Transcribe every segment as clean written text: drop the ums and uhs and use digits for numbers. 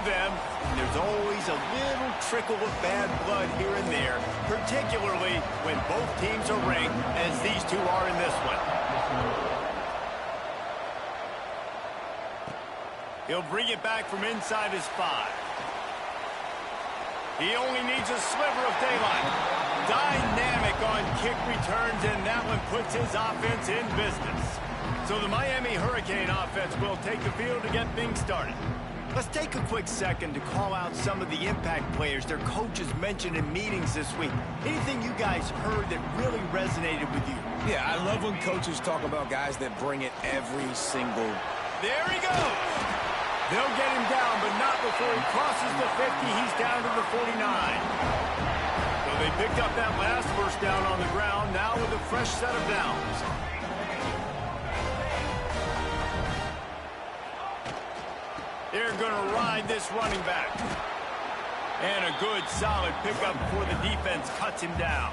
them, and there's always a little trickle of bad blood here and there, particularly when both teams are ranked, as these two are in this one. He'll bring it back from inside his 5. He only needs a sliver of daylight. Dynamic on kick returns, and that one puts his offense in business. So the Miami Hurricane offense will take the field to get things started. Let's take a quick second to call out some of the impact players their coaches mentioned in meetings this week. Anything you guys heard that really resonated with you? Yeah, I love when coaches talk about guys that bring it every single... There he goes! They'll get him down, but not before he crosses the 50. He's down to the 49. So they picked up that last first down on the ground, now with a fresh set of downs. They're going to ride this running back. And a good, solid pickup before the defense cuts him down.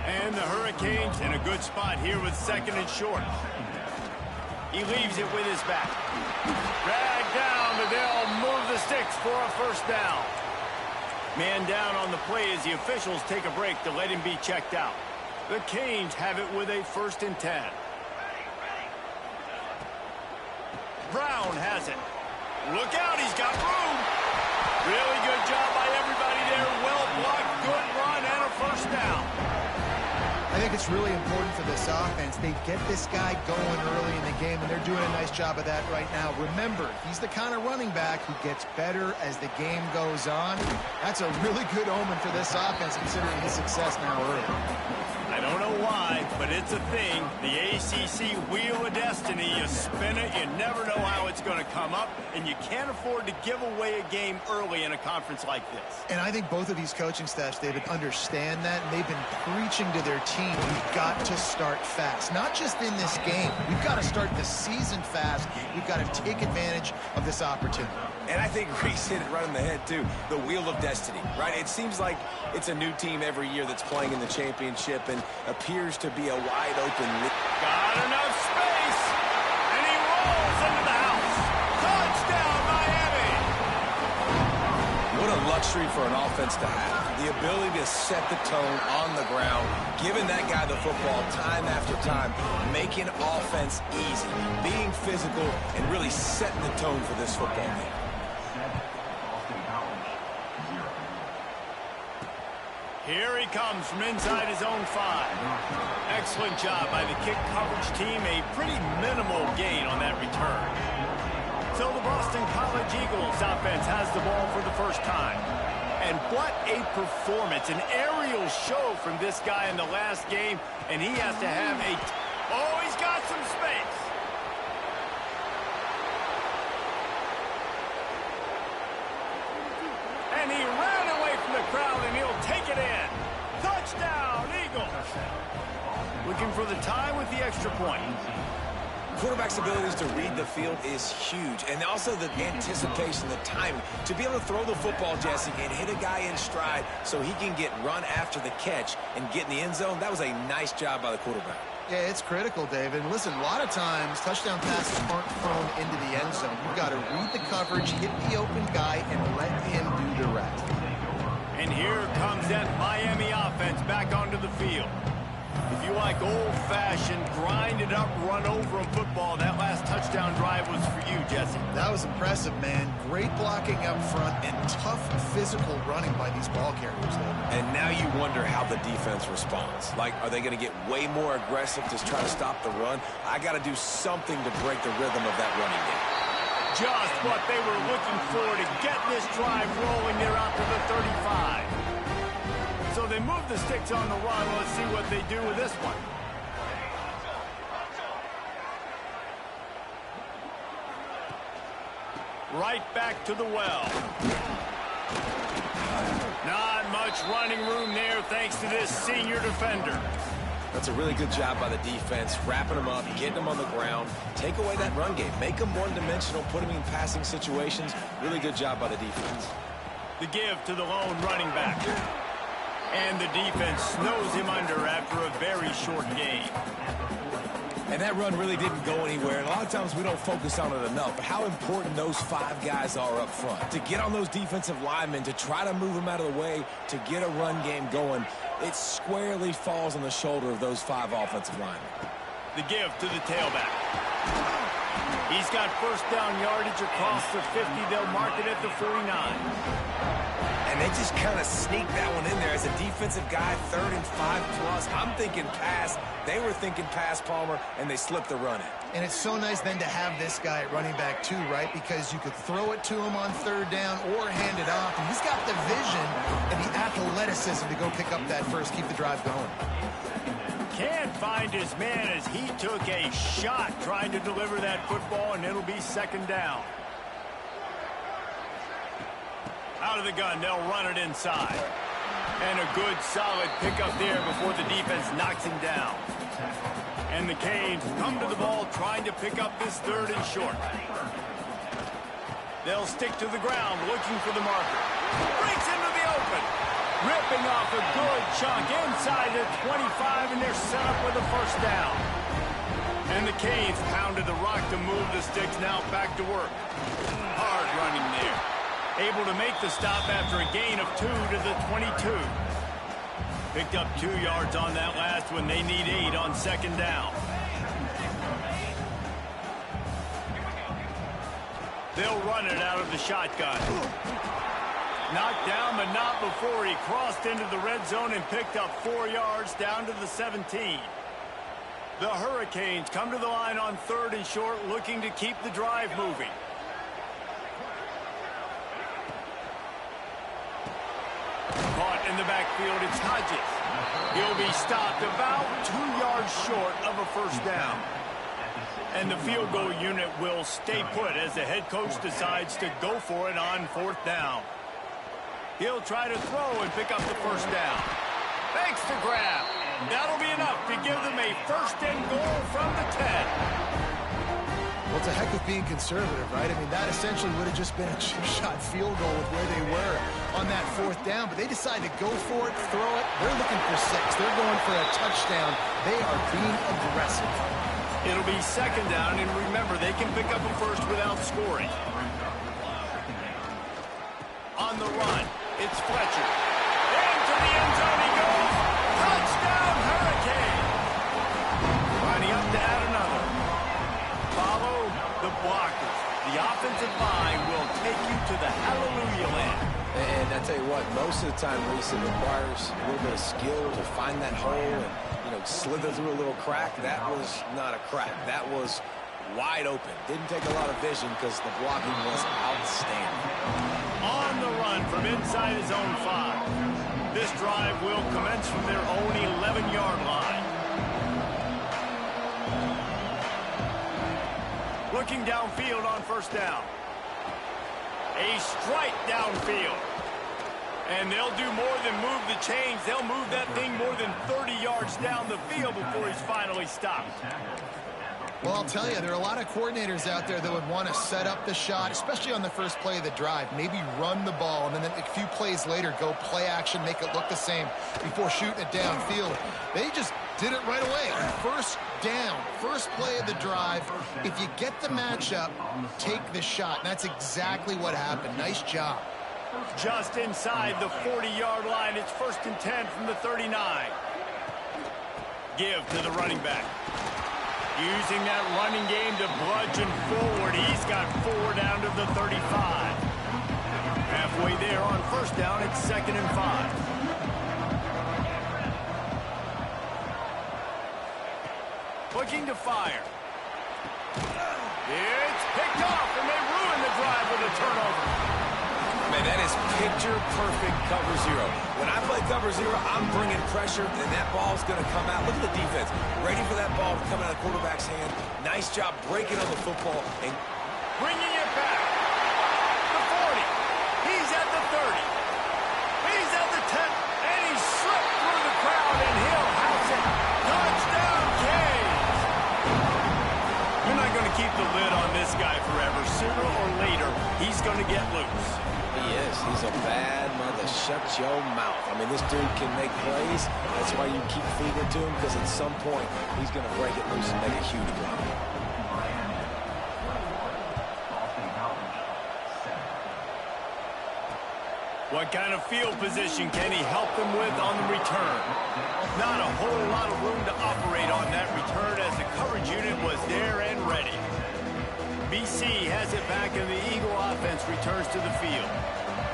And the Hurricanes in a good spot here with 2nd and short. He leaves it with his back. Dragged down, but they'll move the sticks for a first down. Man down on the play as the officials take a break to let him be checked out. The Canes have it with a 1st and 10. Brown has it. Look out, he's got room. Really good job by everybody there. Well blocked, good run, and a first down. I think it's really important for this offense. They get this guy going early in the game, and they're doing a nice job of that right now. Remember, he's the kind of running back who gets better as the game goes on. That's a really good omen for this offense, considering his success now early. I don't know why, but it's a thing. The ACC Wheel of Destiny, you spin it, you never know how it's going to come up, and you can't afford to give away a game early in a conference like this. And I think both of these coaching staffs, David, understand that, and they've been preaching to their team, we've got to start fast. Not just in this game. We've got to start the season fast. We've got to take advantage of this opportunity. And I think Reese hit it right on the head, too. The Wheel of Destiny, right? It seems like it's a new team every year that's playing in the championship and appears to be a wide-open... Got enough space, and he rolls into the house. Touchdown, Miami! What a luxury for an offense to have. The ability to set the tone on the ground, giving that guy the football time after time, making offense easy, being physical, and really setting the tone for this football game. Here he comes from inside his own 5. Excellent job by the kick coverage team. A pretty minimal gain on that return. So the Boston College Eagles offense has the ball for the first time. And what a performance. An aerial show from this guy in the last game. And he has to have a... Oh, he's got some space. And he ran away from the crowd, and he'll take it in. Touchdown, Eagles. Looking for the tie with the extra point. Quarterback's abilities to read the field is huge, and also the anticipation, the timing. To be able to throw the football, Jesse, and hit a guy in stride so he can get run after the catch and get in the end zone, that was a nice job by the quarterback. Yeah, it's critical, David. Listen, a lot of times, touchdown passes aren't thrown into the end zone. You've got to read the coverage, hit the open guy, and let him do the rest. And here comes that Miami offense back onto the field. If you like old-fashioned, grind-it-up, run-over-'em football, that last touchdown drive was for you, Jesse. That was impressive, man. Great blocking up front and tough physical running by these ball carriers, David. And now you wonder how the defense responds. Like, are they going to get way more aggressive to try to stop the run? I got to do something to break the rhythm of that running game. Just what they were looking for to get this drive rolling. They're out to the 35. So they move the sticks on the run. Let's see what they do with this one. Right back to the well. Not much running room there thanks to this senior defender. That's a really good job by the defense, wrapping them up, getting them on the ground, take away that run game, make them one-dimensional, put them in passing situations. Really good job by the defense. The give to the lone running back. And the defense snows him under after a very short game. And that run really didn't go anywhere. And a lot of times we don't focus on it enough. But how important those 5 guys are up front. To get on those defensive linemen, to try to move them out of the way, to get a run game going, it squarely falls on the shoulder of those 5 offensive linemen. The give to the tailback. He's got first down yardage across the 50. They'll mark it at the 49. And they just kind of sneak that one in there as a defensive guy, 3rd and 5+. I'm thinking pass. They were thinking pass, Palmer, and they slipped the run in. And it's so nice then to have this guy at running back too, right? Because you could throw it to him on 3rd down or hand it off. And he's got the vision and the athleticism to go pick up that first, keep the drive going. Can't find his man as he took a shot trying to deliver that football, and it'll be 2nd down. Out of the gun, they'll run it inside. And a good, solid pickup there before the defense knocks him down. And the Canes come to the ball trying to pick up this 3rd and short. They'll stick to the ground looking for the marker. Breaks into the open. Ripping off a good chunk inside the 25, and they're set up with a first down. And the Canes pounded the rock to move the sticks. Now back to work. Hard running there. Able to make the stop after a gain of 2 to the 22. Picked up 2 yards on that last one. They need 8 on 2nd down. They'll run it out of the shotgun. Knocked down, but not before he crossed into the red zone and picked up 4 yards down to the 17. The Hurricanes come to the line on 3rd and short, looking to keep the drive moving. Caught in the backfield, it's Hodges. He'll be stopped about 2 yards short of a first down. And the field goal unit will stay put as the head coach decides to go for it on 4th down. He'll try to throw and pick up the first down. Thanks to grab. That'll be enough to give them a 1st and goal from the 10. Well, it's a heck of being conservative, right? I mean, that essentially would have just been a chip shot field goal with where they were on that 4th down. But they decided to go for it, throw it. They're looking for 6. They're going for a touchdown. They are being aggressive. It'll be 2nd down, and remember, they can pick up a first without scoring. On the run, it's Fletcher. Into the end zone he goes. Touchdown, Hurricane. Lining up to add another. Follow the blockers. The offensive line will take you to the hallelujah land. And I tell you what, most of the time, Reese, it requires a little bit of skill to find that hole and, slither through a little crack. That was not a crack. That was wide open. Didn't take a lot of vision because the blocking was outstanding. On the run from inside his own 5. This drive will commence from their own 11-yard line. Looking downfield on 1st down. A strike downfield. And they'll do more than move the chains. They'll move that thing more than 30 yards down the field before he's finally stopped. Well, I'll tell you, there are a lot of coordinators out there that would want to set up the shot, especially on the first play of the drive. Maybe run the ball, and then a few plays later, go play action, make it look the same before shooting it downfield. They just did it right away. First down, first play of the drive. If you get the matchup, take the shot. And that's exactly what happened. Nice job. Just inside the 40-yard line. It's 1st and 10 from the 39. Give to the running back. Using that running game to bludgeon forward. He's got 4 down to the 35. Halfway there on 1st down. It's 2nd and 5. Looking to fire. It's picked off, and they ruin the drive with a turnover. Man, that is picture-perfect cover 0. When I play cover 0, I'm bringing pressure, and that ball's going to come out. Look at the defense. Ready for that ball to come out of the quarterback's hand. Nice job breaking on the football. And bringing it back. The 40. He's at the 30. He's at the 10. And he slipped through the crowd, and he'll house it. Touchdown, Canes. You're not going to keep the lid on this guy forever. Sooner or later, he's going to get loose. He is. He's a bad mother. Shut your mouth. I mean, this dude can make plays. That's why you keep feeding it to him, because at some point, he's going to break it loose and make a huge play. What kind of field position can he help them with on the return? Not a whole lot of room to operate on that return as the coverage unit was there and ready. BC has it back and the Eagle offense returns to the field.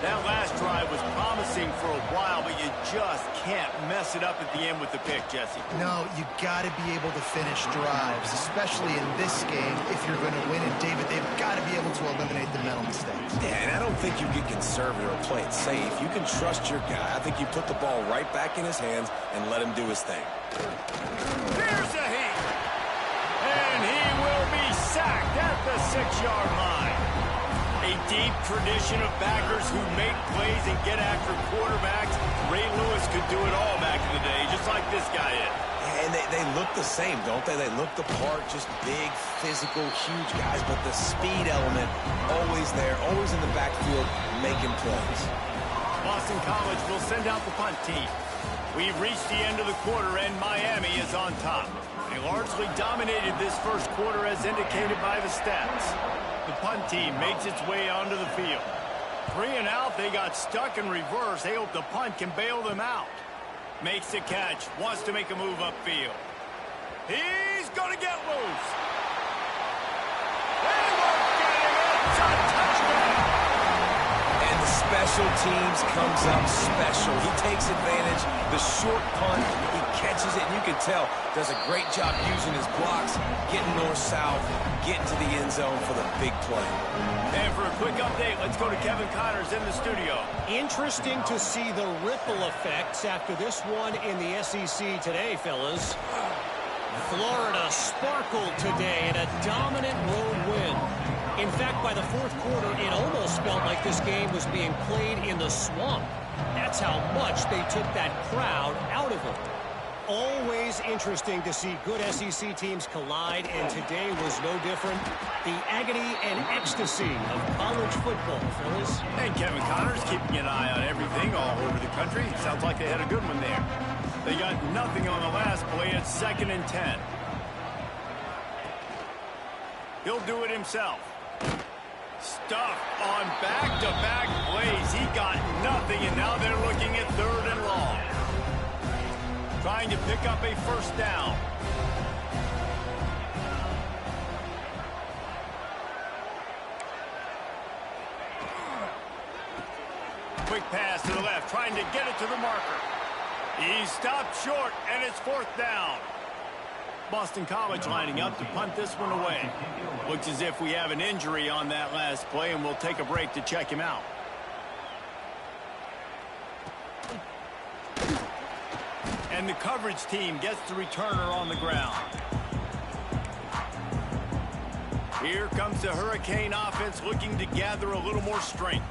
That last drive was promising for a while, but you just can't mess it up at the end with the pick, Jesse. No, you got to be able to finish drives, especially in this game. If you're going to win it, David, they've got to be able to eliminate the mental mistakes. Yeah, and I don't think you get conservative or play it safe. You can trust your guy. I think you put the ball right back in his hands and let him do his thing. Here's a heat. And he will be sacked at the 6-yard line. A deep tradition of backers who make plays and get after quarterbacks. Ray Lewis could do it all back in the day, just like this guy is. And they look the same, don't they? They look the part, just big, physical, huge guys, but the speed element always there, always in the backfield, making plays. Boston College will send out the punt team. We've reached the end of the quarter, and Miami is on top. They largely dominated this first quarter as indicated by the stats. The punt team makes its way onto the field. 3 and out, they got stuck in reverse. They hope the punt can bail them out. Makes the catch, wants to make a move upfield. He's going to get loose. They won't get him. It's a touchdown. And the special teams comes up special. He takes advantage. The short punt, he catches it, and you can tell does a great job using his blocks, getting north-south, getting to the end zone for the big play. And for a quick update, let's go to Kevin Connors in the studio. Interesting to see the ripple effects after this one in the SEC today, fellas. Florida sparkled today in a dominant road win. In fact, by the fourth quarter, it almost felt like this game was being played in the swamp. That's how much they took that crowd out of it. Always interesting to see good SEC teams collide, and today was no different. The agony and ecstasy of college football, fellas. And Kevin Connors keeping an eye on everything all over the country. Sounds like they had a good one there. They got nothing on the last play. It's 2nd and 10. He'll do it himself. Stuffed on back-to-back plays. He got nothing, and now they're looking at 3rd and long. Trying to pick up a first down. Quick pass to the left, trying to get it to the marker. He stopped short, and it's 4th down. Boston College lining up to punt this one away. Looks as if we have an injury on that last play, and we'll take a break to check him out. And the coverage team gets the returner on the ground. Here comes the Hurricane offense looking to gather a little more strength.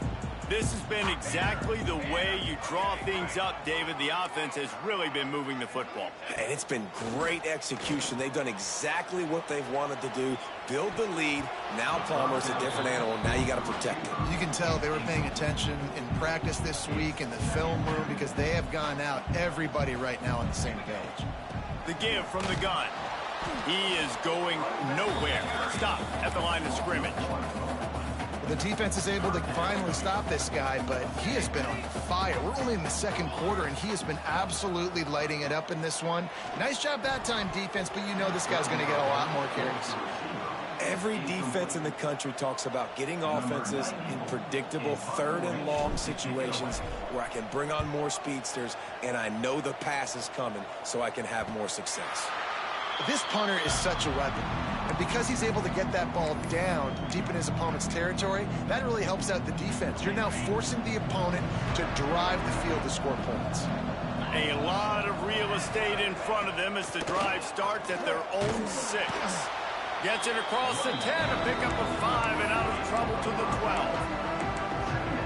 This has been exactly the way you draw things up, David. The offense has really been moving the football. And it's been great execution. They've done exactly what they've wanted to do. Build the lead. Now Palmer's a different animal. Now you got to protect him. You can tell they were paying attention in practice this week in the film room because they have gone out, everybody right now on the same page. The give from the gun. He is going nowhere. Stop at the line of scrimmage. The defense is able to finally stop this guy, but he has been on fire. We're only in the 2nd quarter, and he has been absolutely lighting it up in this one. Nice job that time, defense, but you know this guy's going to get a lot more carries. Every defense in the country talks about getting offenses in predictable 3rd and long situations where I can bring on more speedsters, and I know the pass is coming, so I can have more success. This punter is such a weapon, and because he's able to get that ball down deep in his opponent's territory, that really helps out the defense. You're now forcing the opponent to drive the field to score points. A lot of real estate in front of them as the drive starts at their own 6. Gets it across the 10 to pick up a 5 and out of trouble to the 12.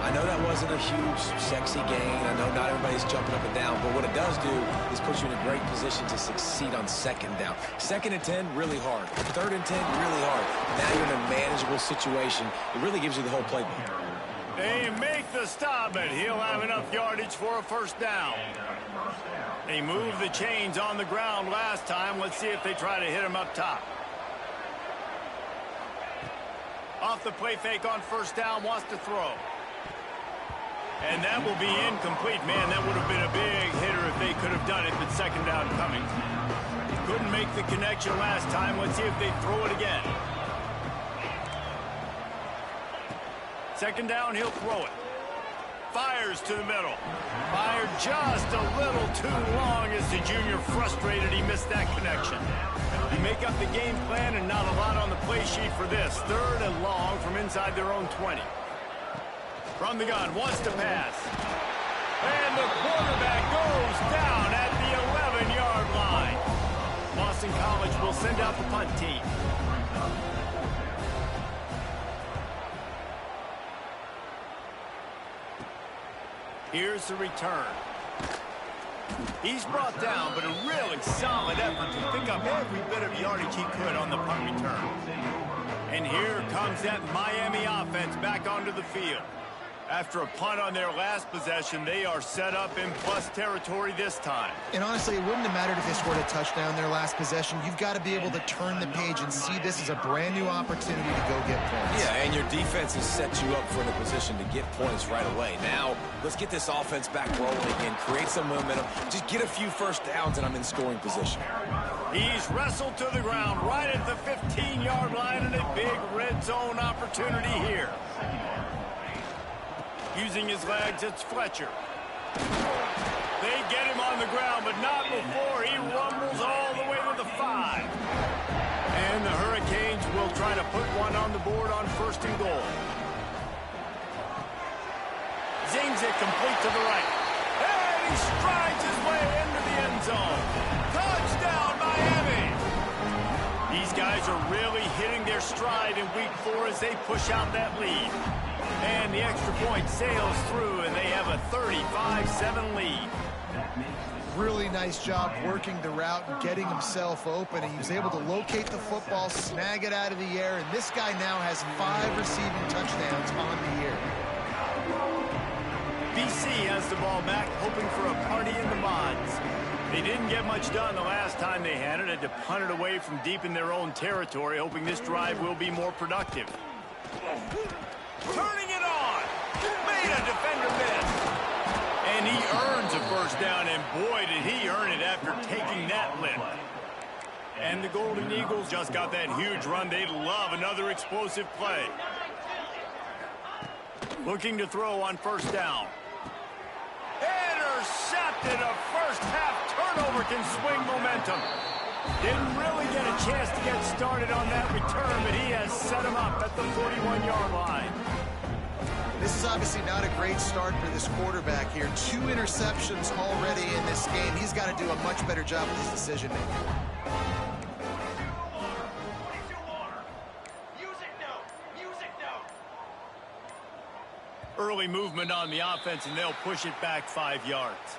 I know that wasn't a huge, sexy gain. I know not everybody's jumping up and down, but what it does do is put you in a great position to succeed on 2nd down. 2nd and 10, really hard. 3rd and 10, really hard. Now you're in a manageable situation. It really gives you the whole playbook. They make the stop, but he'll have enough yardage for a first down. They moved the chains on the ground last time. Let's see if they try to hit him up top. Off the play fake on first down, wants to throw. And that will be incomplete. Man, that would have been a big hitter if they could have done it, but second down coming. Couldn't make the connection last time. Let's see if they throw it again. Second down, he'll throw it. Fires to the middle. Fired just a little too long as the junior frustrated he missed that connection. You make up the game plan and not a lot on the play sheet for this. Third and long from inside their own 20. From the gun, wants to pass. And the quarterback goes down at the 11-yard line. Boston College will send out the punt team. Here's the return. He's brought down, but a really solid effort to pick up every bit of yardage he could on the punt return. And here comes that Miami offense back onto the field. After a punt on their last possession, they are set up in plus territory this time. And honestly, it wouldn't have mattered if they scored a touchdown their last possession. You've got to be able to turn the page and see this as a brand new opportunity to go get points. Yeah, and your defense has set you up for the position to get points right away. Now, let's get this offense back rolling again, create some momentum, just get a few first downs, and I'm in scoring position. He's wrestled to the ground right at the 15-yard line, and a big red zone opportunity here. Using his legs, it's Fletcher. They get him on the ground, but not before he rumbles all the way to the 5. And the Hurricanes will try to put one on the board on first and goal. Zings it complete to the right. And he strides his way into the end zone. Touchdown, Miami! These guys are really hitting their stride in week 4 as they push out that lead. And the extra point sails through, and they have a 35-7 lead. Really nice job working the route and getting himself open. And he was able to locate the football, snag it out of the air, and this guy now has 5 receiving touchdowns on the year. BC has the ball back, hoping for a party in the mods. They didn't get much done the last time they had it. Had to punt it away from deep in their own territory, hoping this drive will be more productive. Turning it on. Made a defender miss. And he earns a first down, and boy, did he earn it after taking that lift. And the Golden Eagles just got that huge run. They'd love another explosive play. Looking to throw on first down. Intercepted. A first-half turnover can swing momentum. Didn't really get a chance to get started on that return, but he has set him up at the 41-yard line. This is obviously not a great start for this quarterback here. 2 interceptions already in this game. He's got to do a much better job with his decision-making. Early movement on the offense, and they'll push it back 5 yards.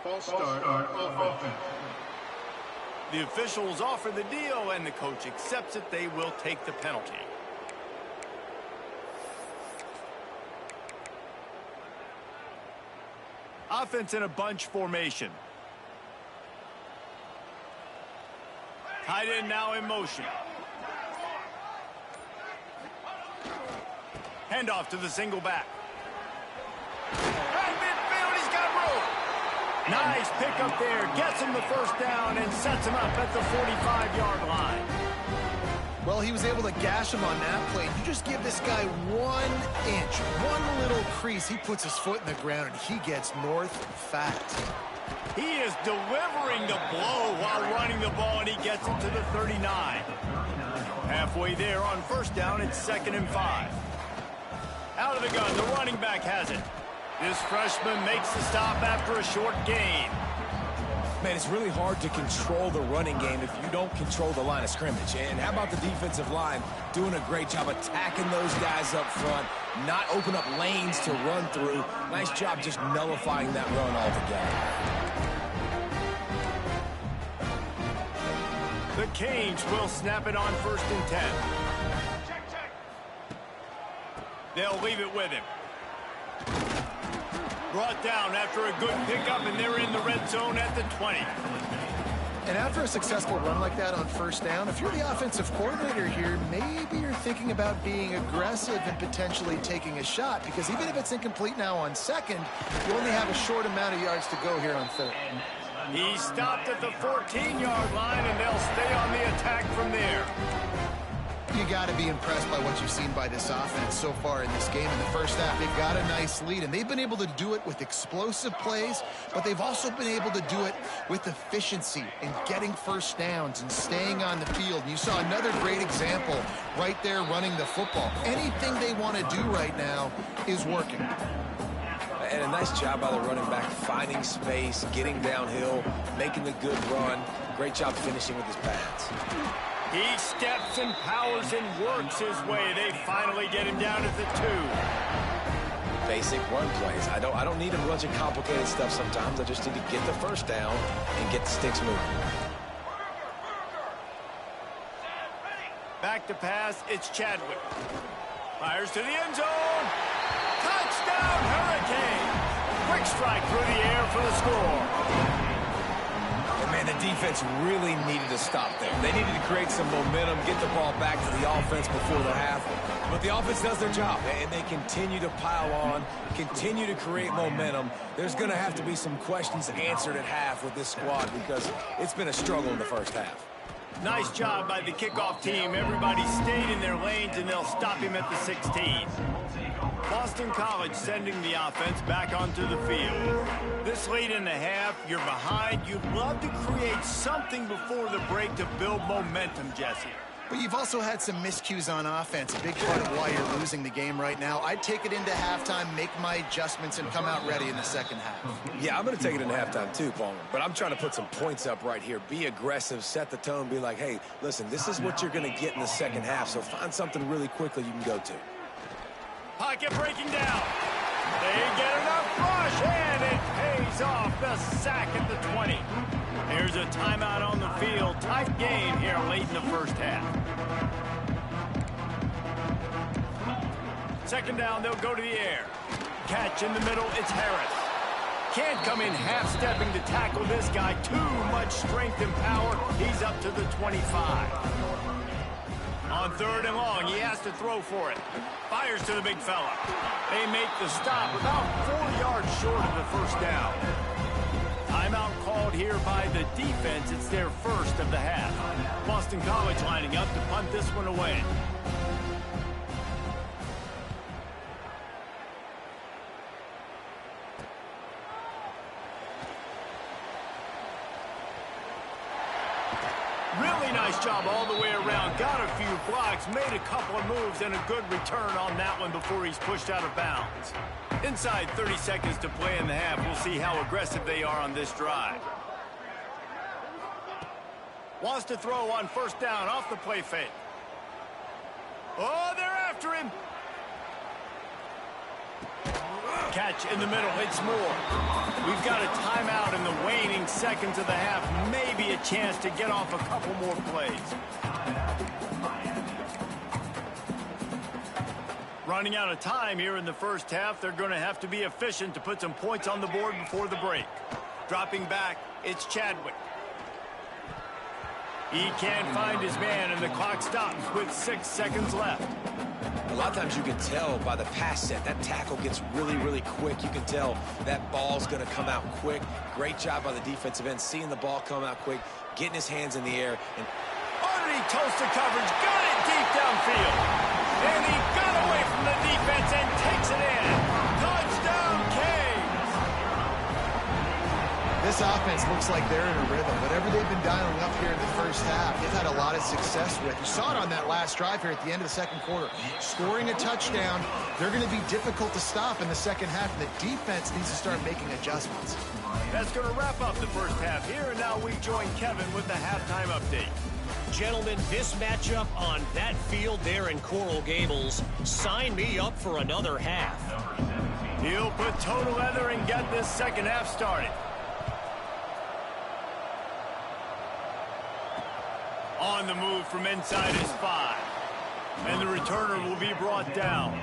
False start offense. The officials offer the deal, and the coach accepts it. They will take the penalty. Offense in a bunch formation. Tight end now in motion. Handoff to the single back. Right midfield, he's got room. Nice pickup there. Gets him the first down and sets him up at the 45-yard line. Well, he was able to gash him on that play. You just give this guy 1 inch, one little crease. He puts his foot in the ground, and he gets north fast. He is delivering the blow while running the ball, and he gets it to the 39. Halfway there on first down, it's 2nd and 5. Out of the gun, the running back has it. This freshman makes the stop after a short gain. Man, it's really hard to control the running game if you don't control the line of scrimmage. And how about the defensive line doing a great job attacking those guys up front, not open up lanes to run through. Nice job just nullifying that run altogether. The Canes will snap it on 1st and 10. They'll leave it with him. Brought down after a good pickup, and they're in the red zone at the 20. And after a successful run like that on first down, if you're the offensive coordinator here, maybe you're thinking about being aggressive and potentially taking a shot, because even if it's incomplete now on second, you only have a short amount of yards to go here on third. He stopped at the 14-yard line, and they'll stay on the attack from there. You got to be impressed by what you've seen by this offense so far in this game. In the first half, they've got a nice lead, and they've been able to do it with explosive plays, but they've also been able to do it with efficiency and getting first downs and staying on the field. And you saw another great example right there running the football. Anything they want to do right now is working. And a nice job by the running back, finding space, getting downhill, making the good run. Great job finishing with his pads. He steps and powers and works his way. They finally get him down at the 2. Basic run plays. I don't need a bunch of complicated stuff sometimes. I just need to get the first down and get the sticks moving. Back to pass, it's Chadwick. Fires to the end zone. Touchdown, Hurricane! Quick strike through the air for the score. Man, the defense really needed to stop there. They needed to create some momentum, get the ball back to the offense before the half. But the offense does their job, and they continue to pile on, continue to create momentum. There's going to have to be some questions answered at half with this squad because it's been a struggle in the first half. Nice job by the kickoff team. Everybody stayed in their lanes, and they'll stop him at the 16. Boston College sending the offense back onto the field. This late in the half, you're behind. You'd love to create something before the break to build momentum, Jesse. But you've also had some miscues on offense, a big part of why you're losing the game right now. I'd take it into halftime, make my adjustments, and come out ready in the second half. Yeah, I'm going to take it into halftime too, Palmer. But I'm trying to put some points up right here. Be aggressive, set the tone, be like, hey, listen, this is what you're going to get in the second half, so find something really quickly you can go to. Pocket breaking down. They get enough rush, and it pays off. The sack at the 20. Here's a timeout on the field. Tight game here late in the first half. Second down, they'll go to the air. Catch in the middle, it's Harris. Can't come in half-stepping to tackle this guy. Too much strength and power. He's up to the 25. On third and long, he has to throw for it. Fires to the big fella. They make the stop about 4 yards short of the first down. Timeout called here by the defense. It's their first of the half. Boston College lining up to punt this one away. Really nice job all the way around. Got a few blocks, made a couple of moves, and a good return on that one before he's pushed out of bounds. Inside 30 seconds to play in the half. We'll see how aggressive they are on this drive. Wants to throw on first down off the play fake. Oh, they're after him. Catch in the middle, it's Moore. We've got a timeout in the waning seconds of the half. Maybe a chance to get off a couple more plays. Running out of time here in the first half. They're going to have to be efficient to put some points on the board before the break. Dropping back, it's Chadwick. He can't find his man, and the clock stops with 6 seconds left. A lot of times you can tell by the pass set, that tackle gets really, really quick. You can tell that ball's going to come out quick. Great job by the defensive end, seeing the ball come out quick, getting his hands in the air. And underneath toasted coverage, got it deep downfield. And he got away from the defense and takes it in. Touchdown, Canes! This offense looks like they're in a rhythm. Whatever they've been dialing up here in the first half, they've had a lot of success with. You saw it on that last drive here at the end of the second quarter. Scoring a touchdown, they're going to be difficult to stop in the second half, and the defense needs to start making adjustments. That's going to wrap up the first half here, and now we join Kevin with the halftime update. Gentlemen, this matchup on that field there in Coral Gables, sign me up for another half. He'll put toe leather and get this second half started. On the move from inside his 5. And the returner will be brought down.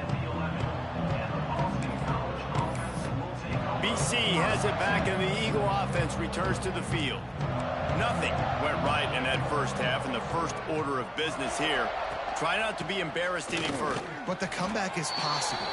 BC has it back, and the Eagle offense returns to the field. Nothing went right in that first half, and the first order of business here. Try not to be embarrassed any further. But the comeback is possible.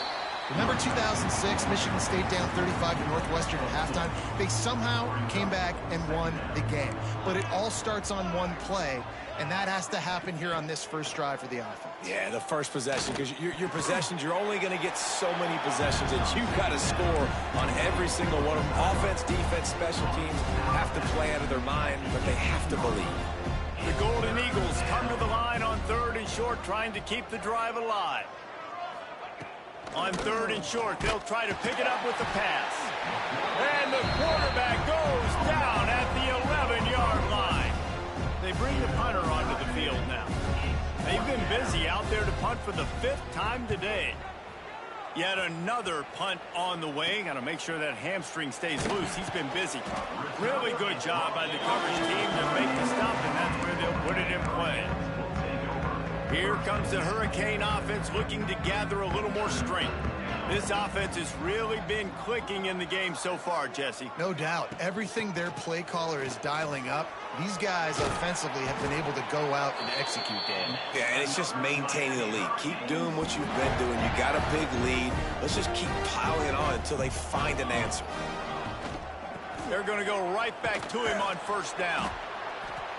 Remember 2006, Michigan State down 35 to Northwestern at halftime? They somehow came back and won the game. But it all starts on one play, and that has to happen here on this first drive for the offense. Yeah, the first possession, because your possessions, you're only going to get so many possessions, and you've got to score on every single one of them. Offense, defense, special teams have to play out of their mind, but they have to believe. The Golden Eagles come to the line on 3rd and short, trying to keep the drive alive. On 3rd and short, they'll try to pick it up with the pass. And the quarterback goes down at the 11-yard line. They bring the punter onto the field now. They've been busy out there to punt for the 5th time today. Yet another punt on the way. Got to make sure that hamstring stays loose. He's been busy. Really good job by the coverage team to make the stop, and that's where they'll put it in play. Here comes the Hurricane offense looking to gather a little more strength. This offense has really been clicking in the game so far, Jesse. No doubt. Everything their play caller is dialing up, these guys offensively have been able to go out and execute, Dan. Yeah, and it's just maintaining the lead. Keep doing what you've been doing. You got a big lead. Let's just keep piling it on until they find an answer. They're going to go right back to him on 1st down.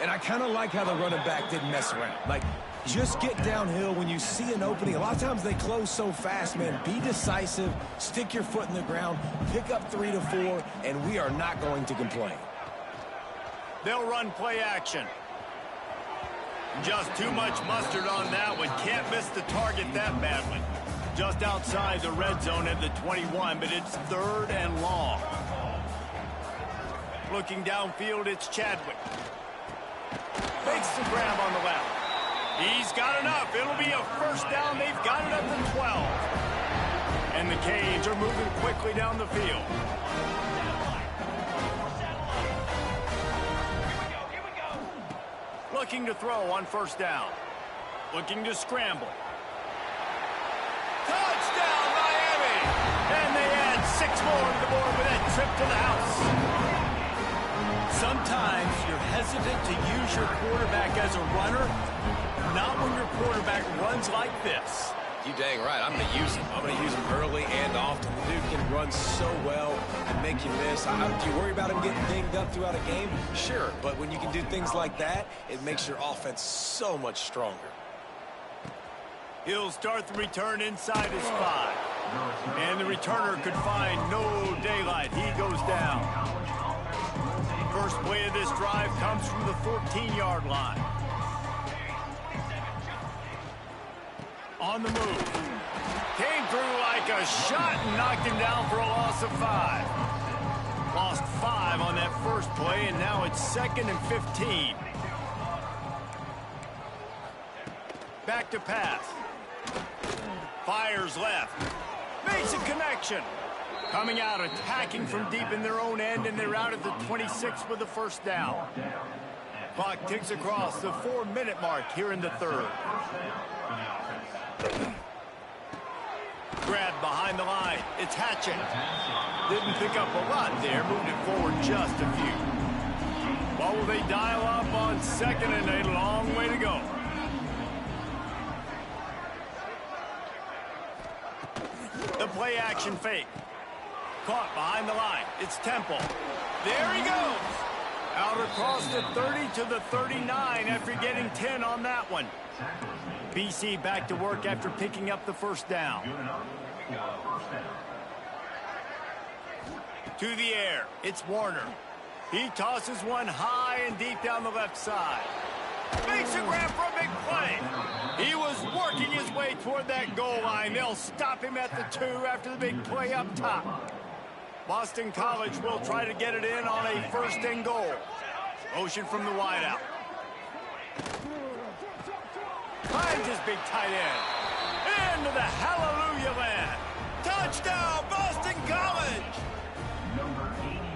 And I kind of like how the running back didn't mess around. Like, just get downhill when you see an opening. A lot of times they close so fast, man. Be decisive, stick your foot in the ground, pick up 3 to 4, and we are not going to complain. They'll run play action. Just too much mustard on that one. Can't miss the target that badly. Just outside the red zone at the 21, but it's 3rd and long. Looking downfield, it's Chadwick. Makes the grab on the left. He's got enough. It'll be a 1st down. They've got it up to 12. And the Canes are moving quickly down the field. Looking to throw on 1st down. Looking to scramble. Touchdown, Miami! And they add 6 more to the board with that trip to the house. Sometimes you're hesitant to use your quarterback as a runner. Not when your quarterback runs like this. You dang right. I'm going to use him. I'm going to use him early and often. The dude can run so well and make you miss. Do you worry about him getting dinged up throughout a game? Sure, but when you can do things like that, it makes your offense so much stronger. He'll start the return inside his 5. And the returner could find no daylight. He goes down. First play of this drive comes from the 14-yard line. On the move. Came through like a shot and knocked him down for a loss of 5. Lost 5 on that first play, and now it's 2nd and 15. Back to pass. Fires left. Makes a connection. Coming out, attacking from deep in their own end, and they're out at the 26 with the 1st down. Clock ticks across the 4-minute mark here in the 3rd. Grab behind the line. It's Hatchett. Didn't pick up a lot there. Moved it forward just a few. What will they dial up on 2nd and a long way to go? The play action fake. Caught behind the line. It's Temple. There he goes. Out across the 30 to the 39 after getting 10 on that one. BC back to work after picking up the 1st down. To the air. It's Warner. He tosses one high and deep down the left side. Makes a grab for a big play. He was working his way toward that goal line. They'll stop him at the 2 after the big play up top. Boston College will try to get it in on a 1st and goal. Motion from the wideout. Finds his big tight end. Into the hallelujah land. Touchdown, Boston College!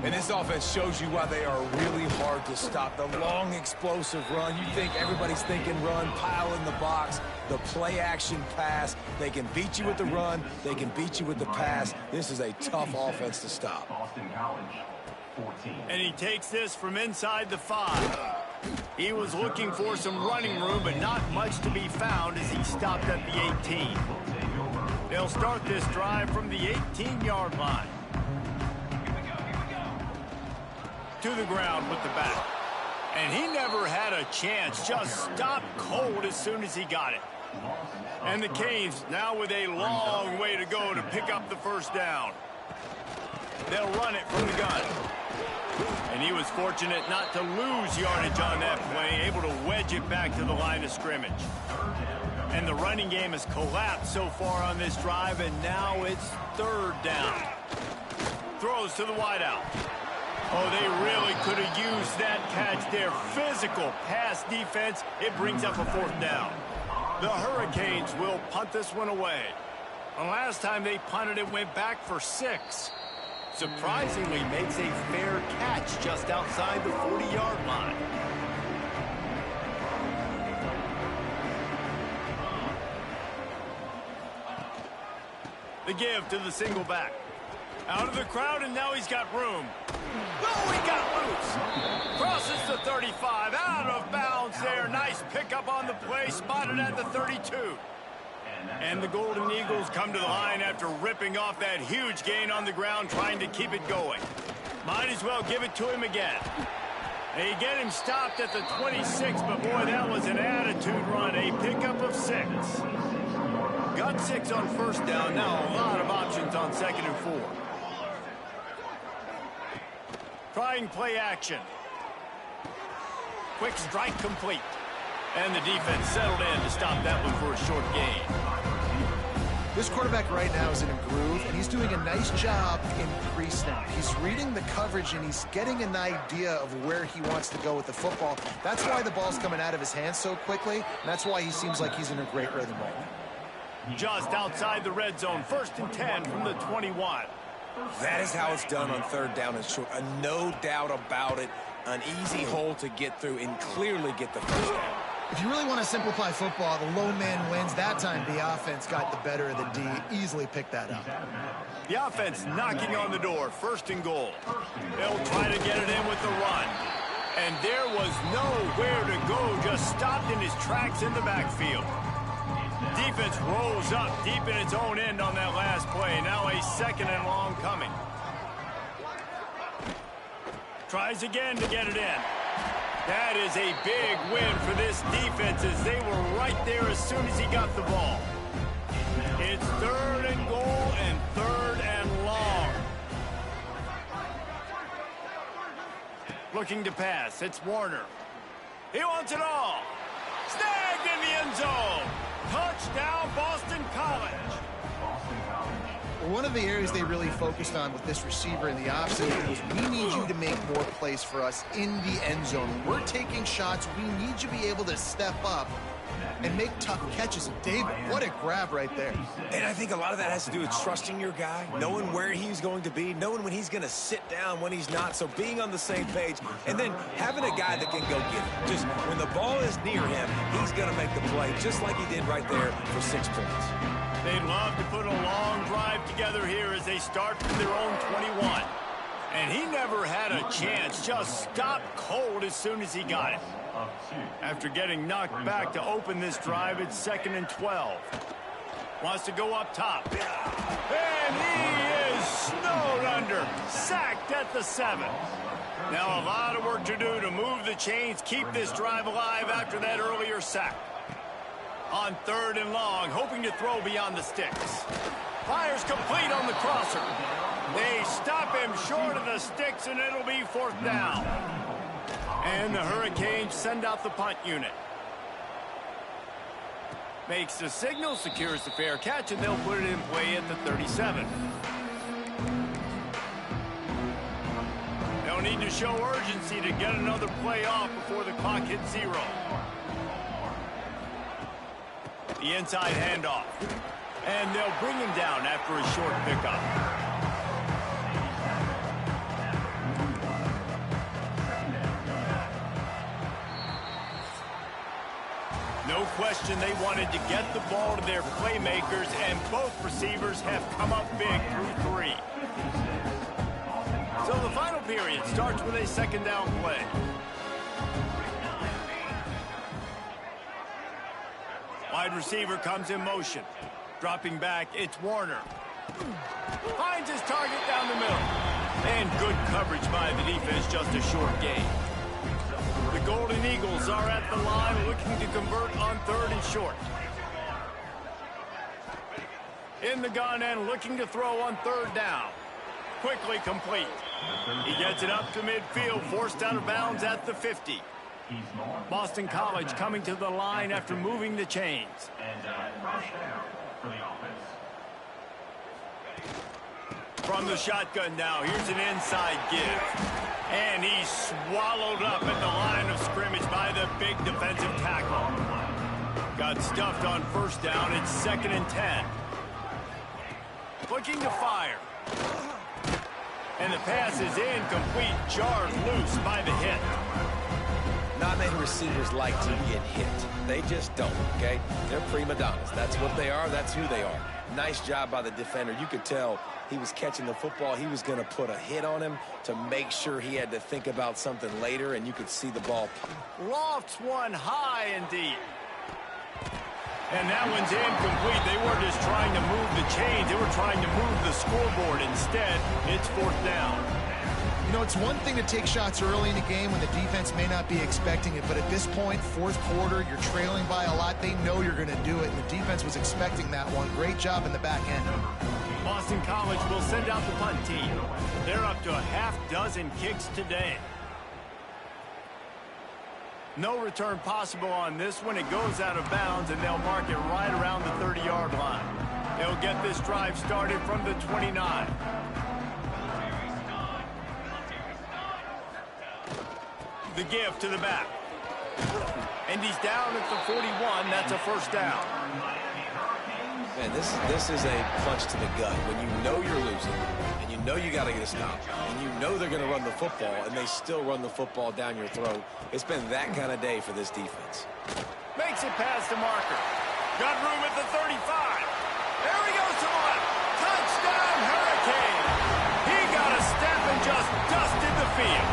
And this offense shows you why they are really hard to stop. The long, explosive run. You think everybody's thinking run, pile in the box. The play-action pass. They can beat you with the run. They can beat you with the pass. This is a tough offense to stop. And he takes this from inside the 5. He was looking for some running room, but not much to be found as he stopped at the 18. They'll start this drive from the 18-yard line. To the ground with the back. And he never had a chance. Just stopped cold as soon as he got it. And the Canes now with a long way to go to pick up the first down. They'll run it from the gun. And he was fortunate not to lose yardage on that play, able to wedge it back to the line of scrimmage. And the running game has collapsed so far on this drive, and now it's 3rd down. Throws to the wideout. Oh, they really could have used that catch there. Physical pass defense. It brings up a 4th down. The Hurricanes will punt this one away. And last time they punted, it went back for 6. Surprisingly makes a fair catch just outside the 40-yard line. The give to the single back. Out of the crowd, and now he's got room. Oh, he got loose. Crosses the 35, out of bounds there. Nice pickup on the play, spotted at the 32. And the Golden Eagles come to the line after ripping off that huge gain on the ground, trying to keep it going. Might as well give it to him again. They get him stopped at the 26, but boy, that was an attitude run. A pickup of 6. Got 6 on 1st down. Now a lot of options on 2nd and 4. Trying play action. Quick strike complete. And the defense settled in to stop that one for a short gain. This quarterback right now is in a groove, and he's doing a nice job in pre-snap. He's reading the coverage, and he's getting an idea of where he wants to go with the football. That's why the ball's coming out of his hands so quickly, and that's why he seems like he's in a great rhythm right now. Just outside the red zone, 1st and 10 from the 21. That is how it's done on 3rd down and short. No doubt about it. An easy hole to get through and clearly get the first down. If you really want to simplify football, the lone man wins. That time the offense got the better of the D. Easily picked that up. The offense knocking on the door. 1st and goal. They'll try to get it in with the run. And there was nowhere to go. Just stopped in his tracks in the backfield. Defense rolls up deep in its own end on that last play. Now a 2nd and long coming. Tries again to get it in. That is a big win for this defense as they were right there as soon as he got the ball. It's 3rd and goal and 3rd and long. Looking to pass. It's Warner. He wants it all. Snagged in the end zone. Touchdown, Boston College. One of the areas they really focused on with this receiver in the offseason was we need you to make more plays for us in the end zone. When we're taking shots, we need you to be able to step up and make tough catches. And David, what a grab right there. And I think a lot of that has to do with trusting your guy, knowing where he's going to be, knowing when he's going to sit down, when he's not. So being on the same page, and then having a guy that can go get it. Just when the ball is near him, he's going to make the play, just like he did right there for 6 points. They'd love to put a long drive together here as they start from their own 21. And he never had a chance, just stopped cold as soon as he got it. After getting knocked back to open this drive, it's 2nd and 12. Wants to go up top. And he is snowed under, sacked at the 7. Now a lot of work to do to move the chains, keep this drive alive after that earlier sack. On 3rd and long, hoping to throw beyond the sticks. Fires complete on the crosser. They stop him short of the sticks, and it'll be 4th down. And the Hurricanes send out the punt unit. Makes the signal, secures the fair catch, and they'll put it in play at the 37. They'll need to show urgency to get another play off before the clock hits 0. The inside handoff. And they'll bring him down after a short pickup. question they wanted to get the ball to their playmakers, and both receivers have come up big through 3. So the final period starts with a second down play. Wide receiver comes in motion. Dropping back, it's Warner. Finds his target down the middle. And good coverage by the defense, just a short gain. The Golden Eagles are at the line looking to convert on 3rd and short. In the gun and looking to throw on 3rd down. Quickly complete. He gets it up to midfield, forced out of bounds at the 50. Boston College coming to the line after moving the chains. From the shotgun now, here's an inside give. And he's swallowed up at the line of scrimmage by the big defensive tackle. Got stuffed on 1st down. It's 2nd and 10. Looking to fire. And the pass is incomplete, jarred loose by the hit. Not many receivers like to get hit. They just don't, okay? They're prima donnas. That's what they are. That's who they are. Nice job by the defender. You could tell he was catching the football. He was going to put a hit on him to make sure he had to think about something later, and you could see the ball. Lofts one high and deep. And that one's incomplete. They weren't just trying to move the chains. They were trying to move the scoreboard. Instead, it's 4th down. You know, it's one thing to take shots early in the game when the defense may not be expecting it, but at this point, 4th quarter, you're trailing by a lot. They know you're going to do it, and the defense was expecting that one. Great job in the back end. Boston College will send out the punt team. They're up to a half-dozen kicks today. No return possible on this one. It goes out of bounds, and they'll mark it right around the 30-yard line. They'll get this drive started from the 29. The give to the back. And he's down at the 41. That's a 1st down. Man, this is a punch to the gut. When you know you're losing, and you know you got to get a stop, and you know they're going to run the football, and they still run the football down your throat. It's been that kind of day for this defense. Makes it past the marker. Got room at the 35. There he goes to the left. Touchdown, Hurricane. He got a step and just dusted the field.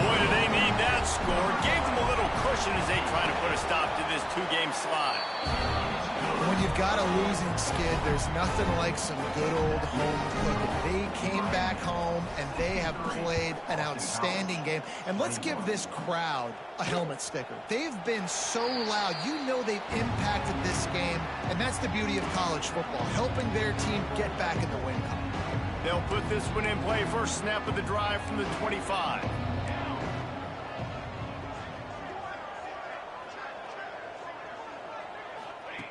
Boy, do they need that score. Gave them a little cushion as they try to put a stop to this 2-game slide. When you've got a losing skid, there's nothing like some good old home cooking. They came back home, and they have played an outstanding game. And let's give this crowd a helmet sticker. They've been so loud. You know they've impacted this game, and that's the beauty of college football, helping their team get back in the win column. They'll put this one in play. First snap of the drive from the 25.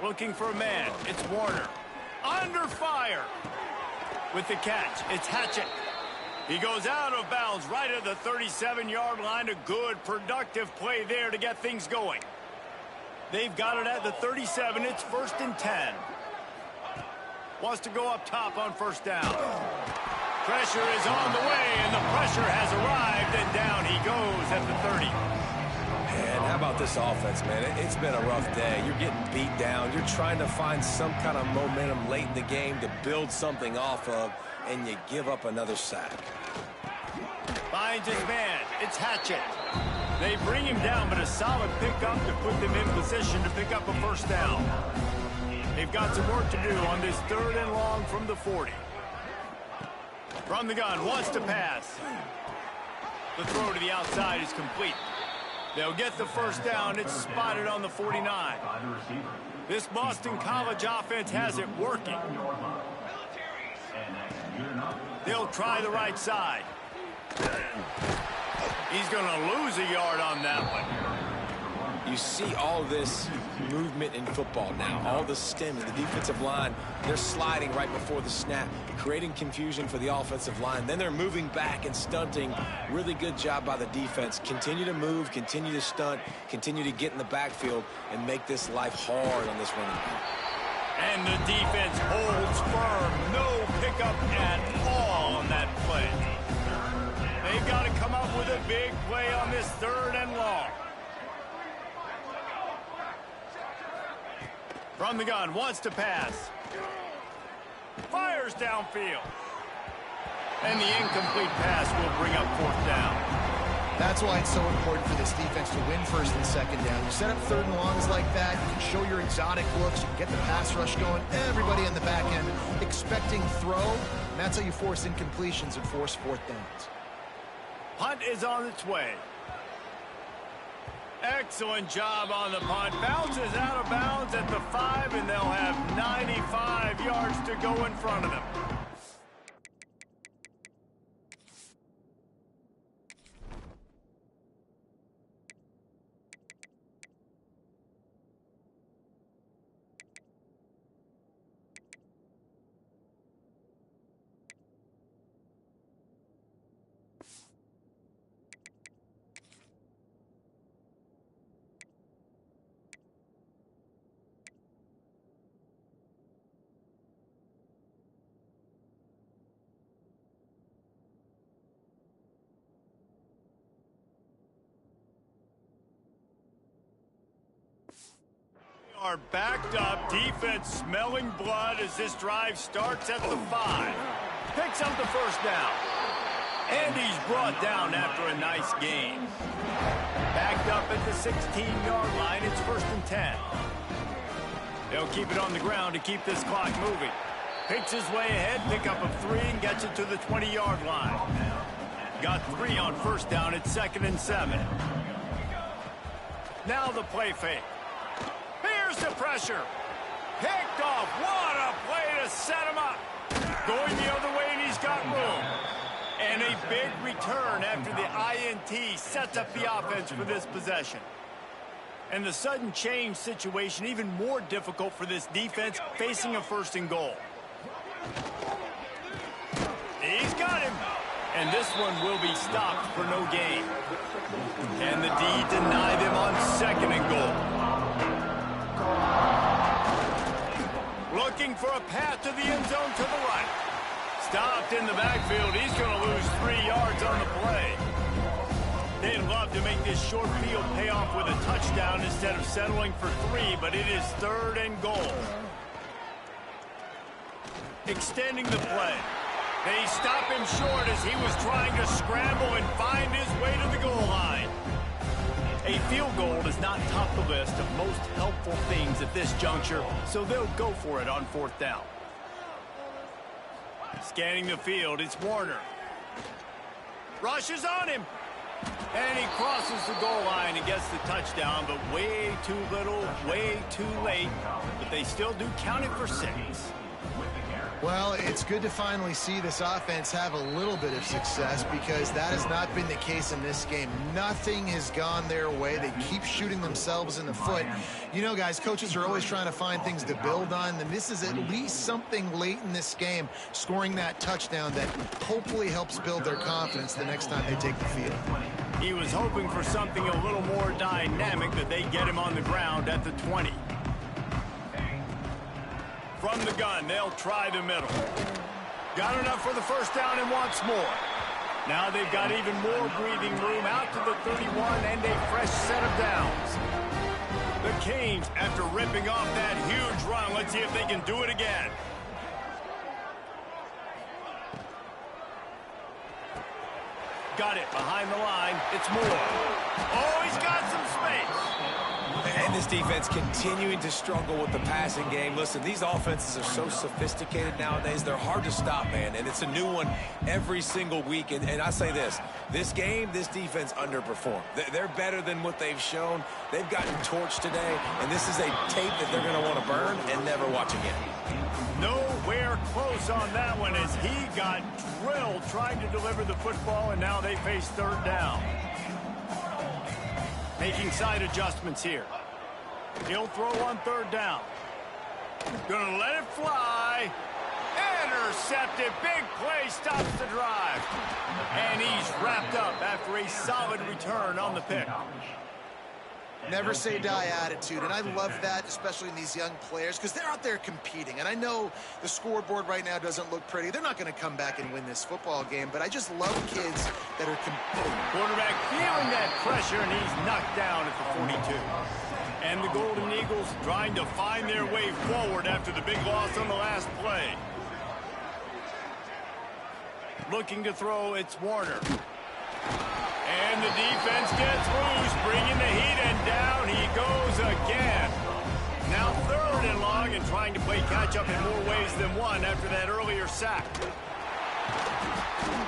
Looking for a man. It's Warner. Under fire. With the catch, it's Hatchett. He goes out of bounds right at the 37-yard line. A good, productive play there to get things going. They've got it at the 37. It's 1st and 10. Wants to go up top on 1st down. Pressure is on the way, and the pressure has arrived, and down he goes at the 30. And how about this offense, man? It's been a rough day. You're getting beat down. You're trying to find some kind of momentum late in the game to build something off of, and you give up another sack. Finds his man. It's Hatchett. They bring him down, but a solid pickup to put them in position to pick up a 1st down. They've got some work to do on this 3rd and long from the 40. From the gun, wants to pass. The throw to the outside is complete. They'll get the 1st down. It's spotted on the 49. This Boston College offense has it working. They'll try the right side. He's going to lose a yard on that one. You see all this movement in football now. All the stem, the defensive line, they're sliding right before the snap, creating confusion for the offensive line. Then they're moving back and stunting. Really good job by the defense. Continue to move, continue to stunt, continue to get in the backfield, and make this life hard on this running back. And the defense holds firm. No pickup at all on that play. They've got to come up with a big play on this 3rd and long. From the gun, wants to pass. Fires downfield. And the incomplete pass will bring up 4th down. That's why it's so important for this defense to win 1st and 2nd down. You set up 3rd and longs like that, you can show your exotic looks, you can get the pass rush going, everybody in the back end expecting throw, and that's how you force incompletions and force 4th downs. Punt is on its way. Excellent job on the punt. Bounces out of bounds at the 5, and they'll have 95 yards to go in front of them. Are backed up, defense smelling blood as this drive starts at the 5. Picks up the 1st down. And he's brought down after a nice gain. Backed up at the 16-yard line, it's 1st and 10. They'll keep it on the ground to keep this clock moving. Picks his way ahead, pick up of 3, and gets it to the 20-yard line. Got 3 on 1st down, it's 2nd and 7. Now the play fake. Here's the pressure. Picked off. What a play to set him up. Going the other way, and he's got room. And a big return after the INT sets up the offense for this possession. And the sudden change situation even more difficult for this defense facing a 1st and goal. He's got him. And this one will be stopped for no gain. Can the D deny them on 2nd and goal? Looking for a path to the end zone to the right. Stopped in the backfield. He's going to lose 3 yards on the play. They'd love to make this short field pay off with a touchdown instead of settling for 3, but it is 3rd and goal. Extending the play. They stop him short as he was trying to scramble and find his way to the goal line. A field goal does not top the list of most helpful things at this juncture, so they'll go for it on 4th down. Scanning the field, it's Warner. Rushes on him. And he crosses the goal line and gets the touchdown, but way too little, way too late. But they still do count it for 6. Well, it's good to finally see this offense have a little bit of success because that has not been the case in this game. Nothing has gone their way. They keep shooting themselves in the foot. You know, guys, coaches are always trying to find things to build on, and this is at least something late in this game, scoring that touchdown that hopefully helps build their confidence the next time they take the field. He was hoping for something a little more dynamic, that they get him on the ground at the 20. From the gun, they'll try the middle. Got enough for the 1st down and wants more. Now they've got even more breathing room out to the 31 and a fresh set of downs. The Canes, after ripping off that huge run, let's see if they can do it again. Got it behind the line. It's Moore. Oh, he's got some space. And this defense continuing to struggle with the passing game. Listen, these offenses are so sophisticated nowadays. They're hard to stop, man. And it's a new one every single week. And I say this game, this defense underperformed. They're better than what they've shown. They've gotten torched today. And this is a tape that they're going to want to burn and never watch again. Nowhere close on that one as he got drilled trying to deliver the football, and now they face 3rd down. Making side adjustments here. He'll throw on 3rd down. Gonna let it fly. Intercepted. Big play stops the drive. And he's wrapped up after a solid return on the pick. Never say die attitude, and I love that, especially in these young players, because they're out there competing. And I know the scoreboard right now doesn't look pretty. They're not going to come back and win this football game, but I just love kids that are competing. Quarterback feeling that pressure, and he's knocked down at the 42. And the Golden Eagles trying to find their way forward after the big loss on the last play. Looking to throw, it's Warner. And the defense gets loose, bringing the heat, and down he goes again. Now 3rd and long, and trying to play catch-up in more ways than one after that earlier sack.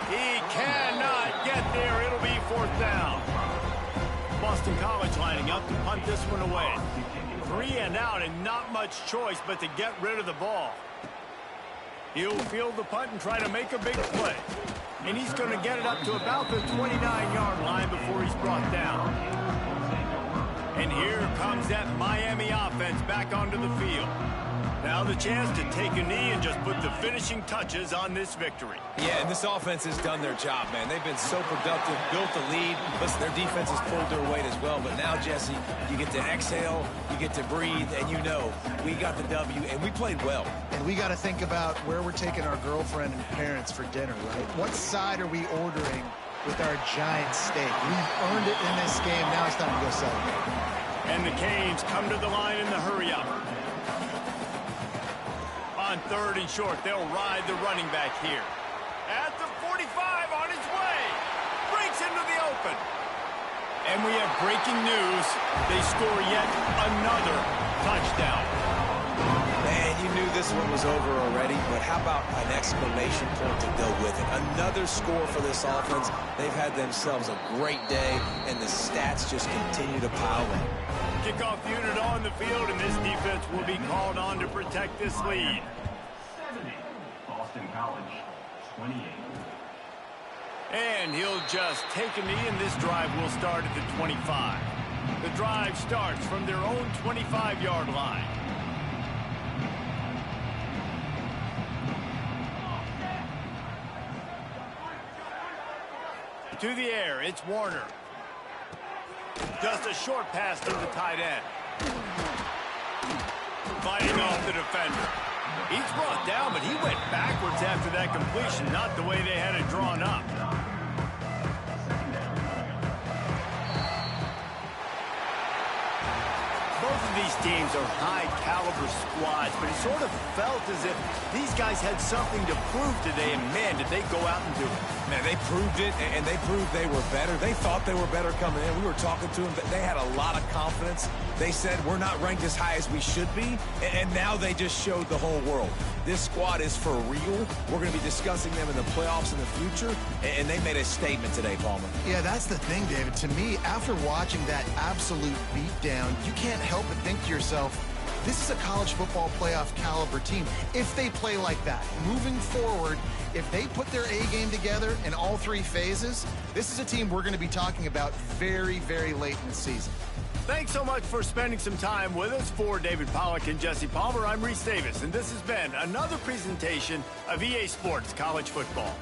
He cannot get there. It'll be 4th down. Boston College lining up to punt this one away. 3 and out, and not much choice but to get rid of the ball. He'll field the punt and try to make a big play. And he's going to get it up to about the 29-yard line before he's brought down. And here comes that Miami offense back onto the field. Now the chance to take a knee and just put the finishing touches on this victory. Yeah, and this offense has done their job, man. They've been so productive, built the lead. Listen, their defense has pulled their weight as well. But now, Jesse, you get to exhale, you get to breathe, and you know we got the W, and we played well. And we got to think about where we're taking our girlfriend and parents for dinner, right? What side are we ordering with our giant steak? We've earned it in this game. Now it's time to go celebrate. And the Canes come to the line in the hurry-up. On 3rd and short, they'll ride the running back here. At the 45, on his way. Breaks into the open. And we have breaking news. They score yet another touchdown. Man, you knew this one was over already, but how about an exclamation point to go with it? Another score for this offense. They've had themselves a great day, and the stats just continue to pile up. Kickoff unit on the field, and this defense will be called on to protect this lead. 70, Boston College, 28. And he'll just take a knee, and this drive will start at the 25. The drive starts from their own 25-yard line. To the air, it's Warner. Just a short pass to the tight end. Fighting off the defender. He's brought down, but he went backwards after that completion, not the way they had it drawn up. Both of these teams are high-caliber squads, but it sort of felt as if these guys had something to prove today, and man, did they go out and do it. Man, they proved it, and they proved they were better. They thought they were better coming in. We were talking to them. They had a lot of confidence. They said, we're not ranked as high as we should be, and now they just showed the whole world. This squad is for real. We're going to be discussing them in the playoffs in the future, and they made a statement today, Palmer. Yeah, that's the thing, David. To me, after watching that absolute beatdown, you can't help but think to yourself, this is a college football playoff caliber team. If they play like that, moving forward, if they put their A game together in all 3 phases, this is a team we're going to be talking about very, very late in the season. Thanks so much for spending some time with us. For David Pollack and Jesse Palmer, I'm Reese Davis, and this has been another presentation of EA Sports College Football.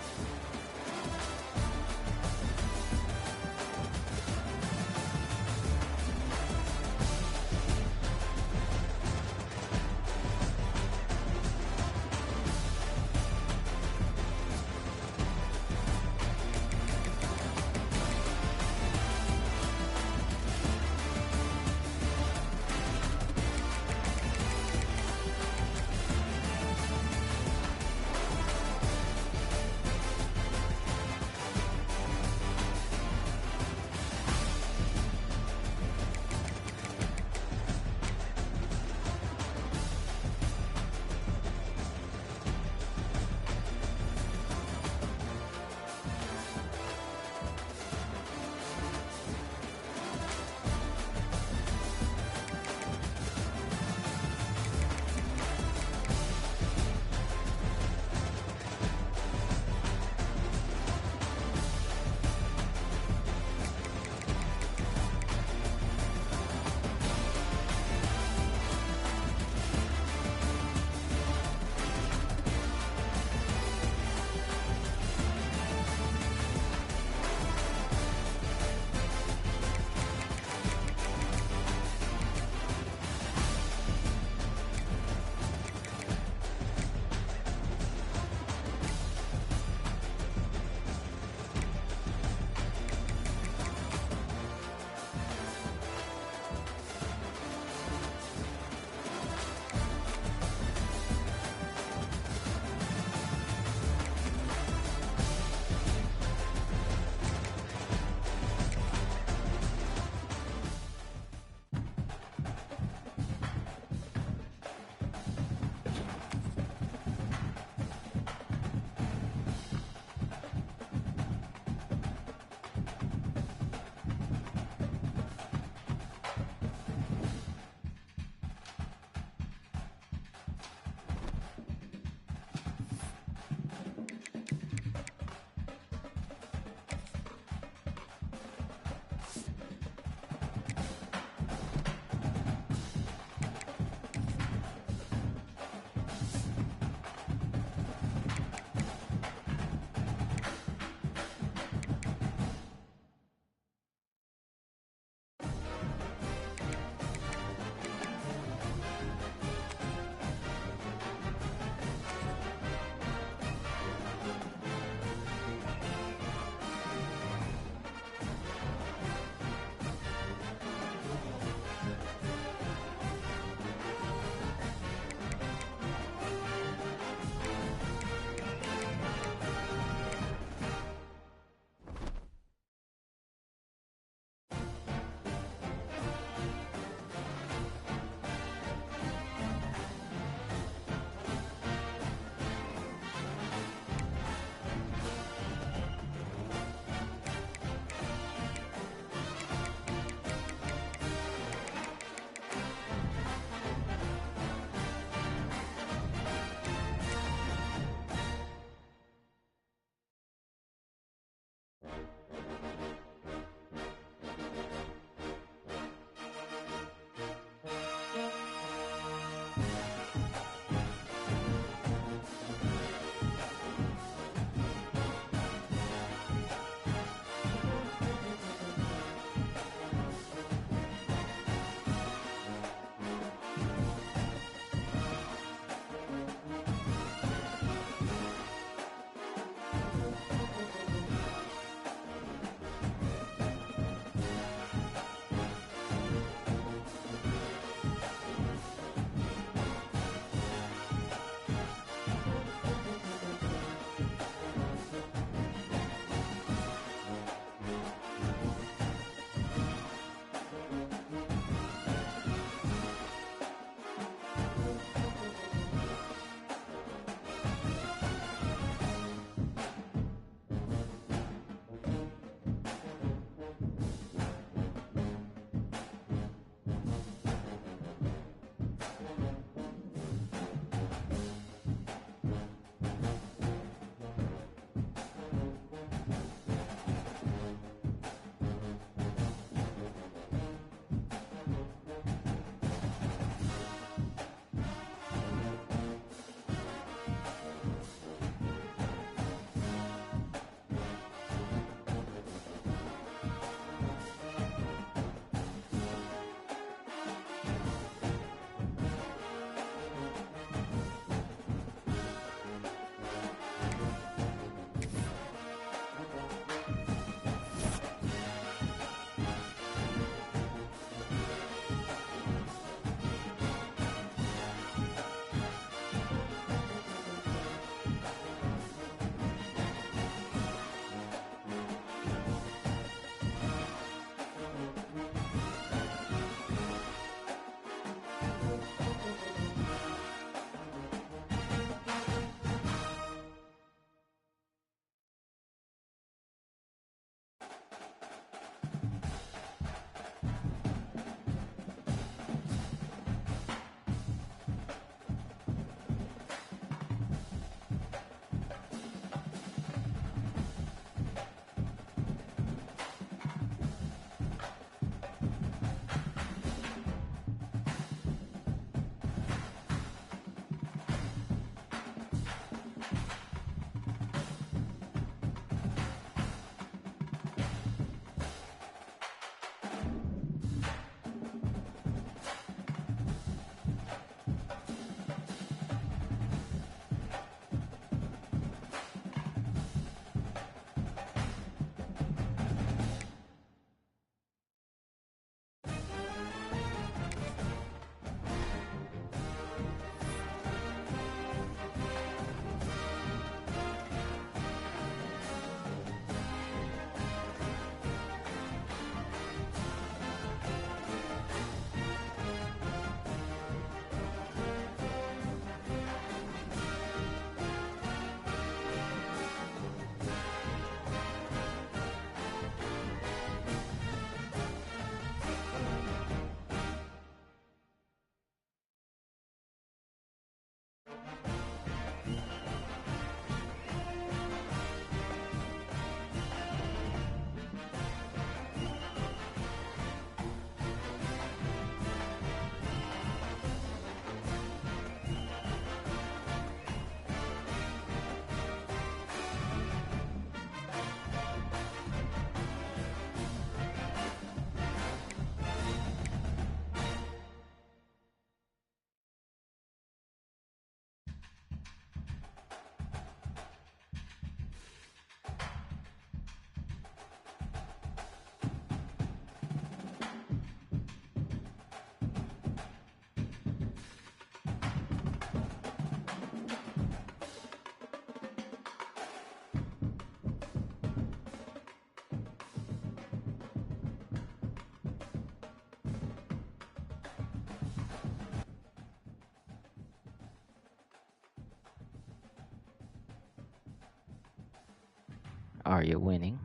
Are you winning?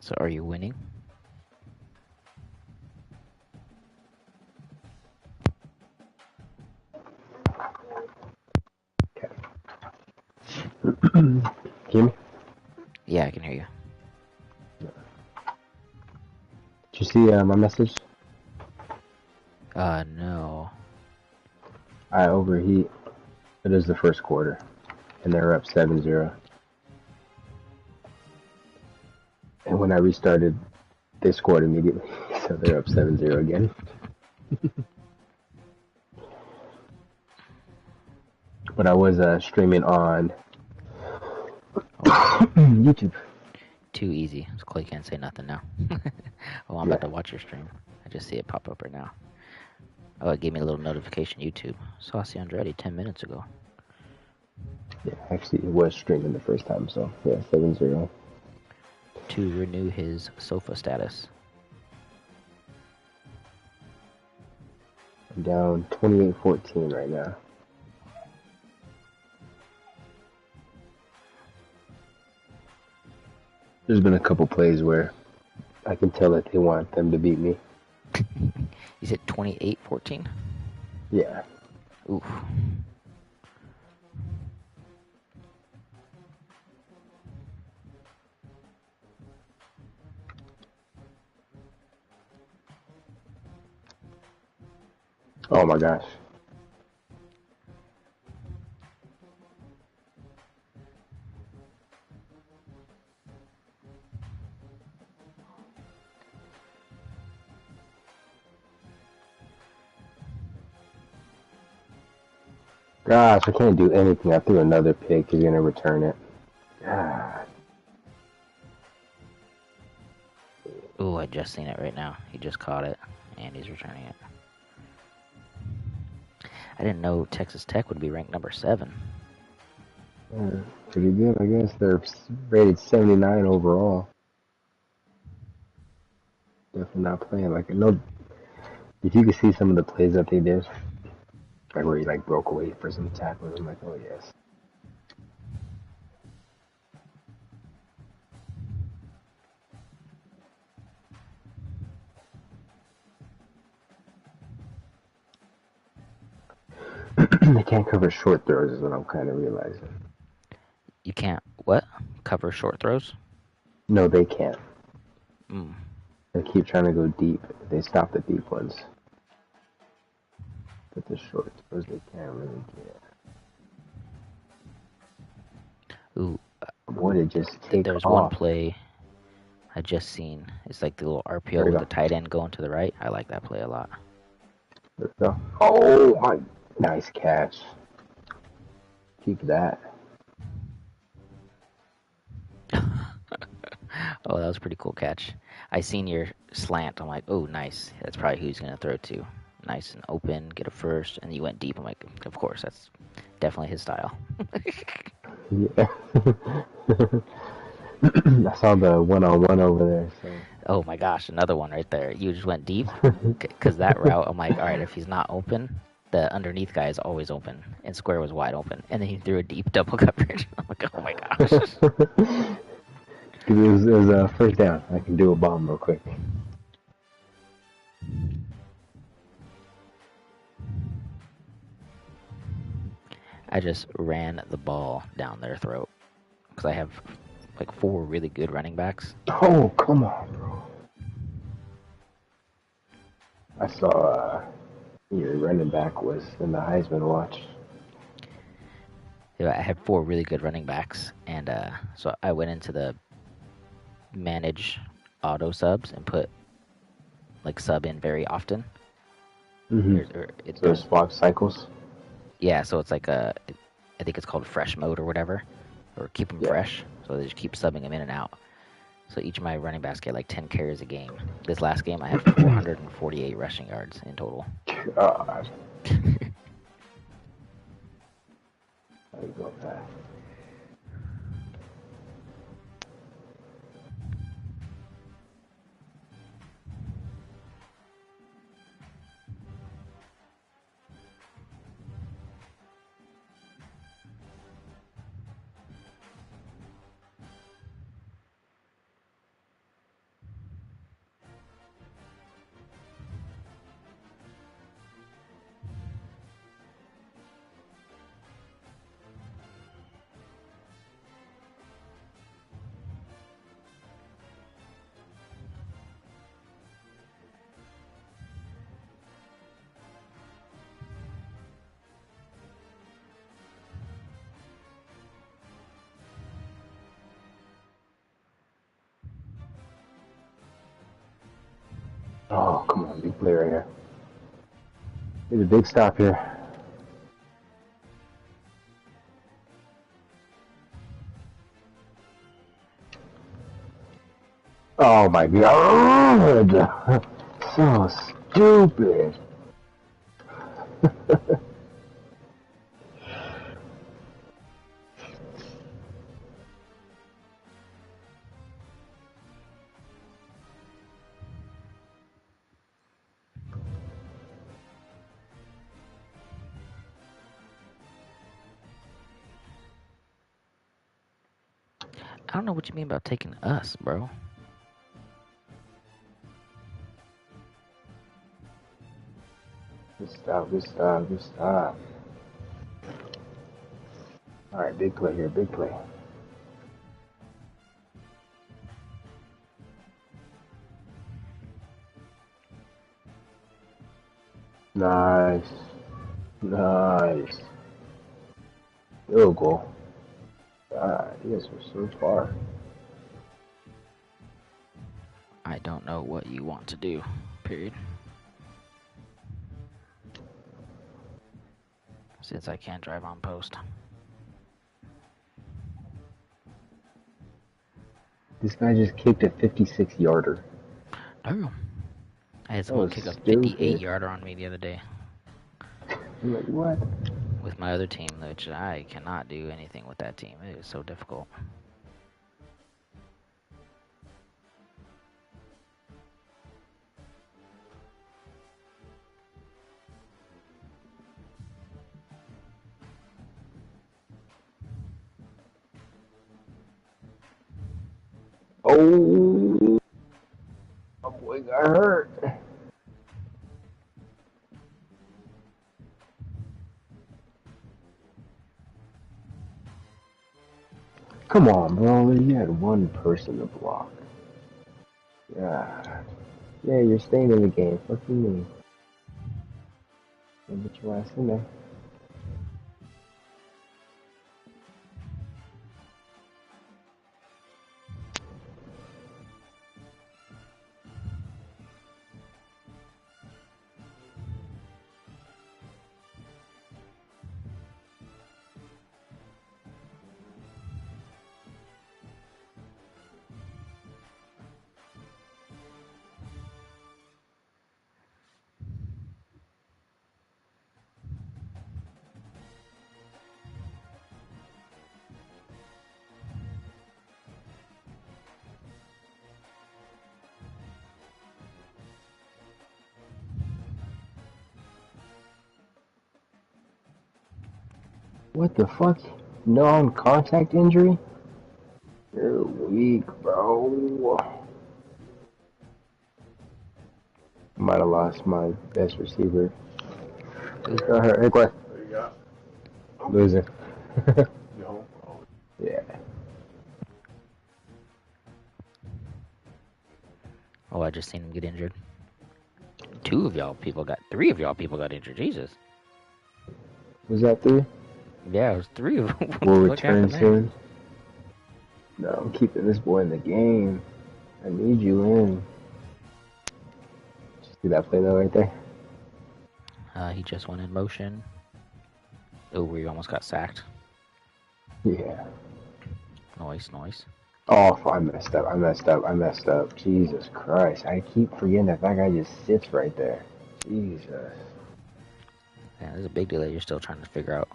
So are you winning? Hear me? Yeah, I can hear you. Did you see my message? No. I overheat. It is the first quarter, and they're up 7-0. And when I restarted, they scored immediately, so they're up 7-0 again. But I was streaming on YouTube. Too easy. So Clay can't say nothing now. Oh, I'm about to watch your stream. I just see it pop up right now. Oh, it gave me a little notification, YouTube. Saucy Andretti 10 minutes ago. Yeah, actually, it was streaming the first time, so yeah, 7-0. To renew his sofa status. I'm down 28-14 right now. There's been a couple plays where I can tell that they want them to beat me. You said 28-14? Yeah. Oof. Oh my gosh. Gosh, I can't do anything. I threw another pick. He's gonna return it. God. Ooh, I just seen it right now. He just caught it, and he's returning it. I didn't know Texas Tech would be ranked number 7. Pretty good, I guess. They're rated 79 overall. Definitely not playing like it. No, if you could see some of the plays that they did, like where he like broke away for some tackles, I'm like, oh yes. They can't cover short throws is what I'm kind of realizing. You can't, what? Cover short throws? No, they can't. Mm. They keep trying to go deep. They stop the deep ones. But the short throws they can't really get. Ooh. Boy, they just take There's off. one play I just seen. It's like the little RPO with the tight end going to the right. I like that play a lot. There we go. Oh, my. Nice catch. Keep that. Oh, that was a pretty cool catch. I seen your slant. I'm like, oh, nice. That's probably who he's going to throw to. Nice and open, get a first, and you went deep. I'm like, of course, that's definitely his style. Yeah. I saw the one-on-one over there. So. Oh, my gosh, another one right there. You just went deep? Because that route, I'm like, all right, if he's not open, the underneath guy is always open. And square was wide open. And then he threw a deep double coverage. I'm like, oh, my gosh. It was a first down. I can do a bomb real quick. I just ran the ball down their throat. Because I have like 4 really good running backs. Oh, come on, bro. I saw your running back was in the Heisman watch. I had 4 really good running backs. And so I went into the manage auto subs and put like sub in very often. Mm-hmm. So swap cycles? Yeah, so it's like I think it's called fresh mode or whatever. Or keep them fresh. So they just keep subbing them in and out. So each of my running backs get like 10 carries a game. This last game I had 448 rushing yards in total. God. There you go, Pat. come on, big play right here. Need a big stop here. Oh my god! So stupid. I don't know what you mean about taking us, bro. Good stop, good stop, good stop. Alright, big play here, big play. Nice. Nice. Field goal. God, you guys were so far. I don't know what you want to do, period. Since I can't drive on post. This guy just kicked a 56-yarder. Oh. I had someone kick a 58-yarder on me the other day. I'm like, what? With my other team, which I cannot do anything with that team. It is so difficult. Oh, my boy got hurt. Come on, bro. You had one person to block. God. Yeah, you're staying in the game. What do you mean? Get your ass in there. What the fuck? Non-contact injury? You're weak, bro. I might have lost my best receiver. Who's got hurt? Hey, Quay. What you got? Losing. No. Yeah. Oh, I just seen him get injured. 3 of y'all people got injured. Jesus. Was that 3? Yeah, it was 3 of them. Will return soon. No, I'm keeping this boy in the game. I need you in. See that play though right there? He just went in motion. Oh, where he almost got sacked. Yeah. Nice, nice. Oh, I messed up. Jesus Christ. I keep forgetting that guy just sits right there. Jesus. Yeah, there's a big deal that you're still trying to figure out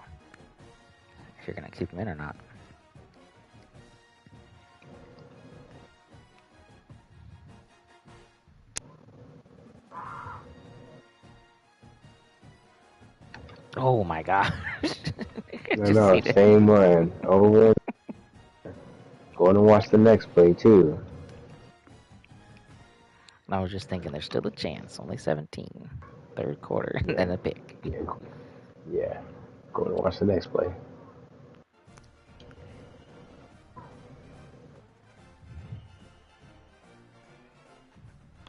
if you're going to keep him in or not. Oh my gosh. No, same one. Over. Going to watch the next play, too. I was just thinking there's still a chance. Only 17. Third quarter, and then a pick. Yeah. Going to watch the next play.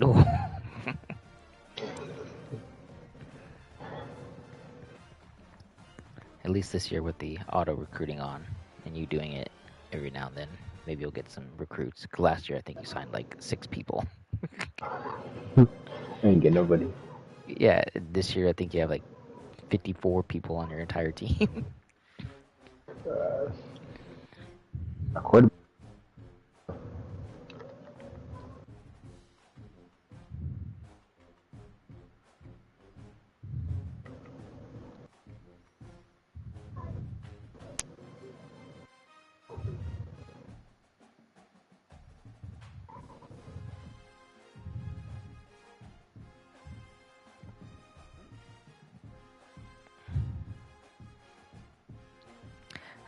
Oh. At least this year with the auto recruiting on, and you doing it every now and then, maybe you'll get some recruits. 'Cause last year I think you signed like 6 people. I ain't get nobody. Yeah, this year I think you have like 54 people on your entire team. A quarter.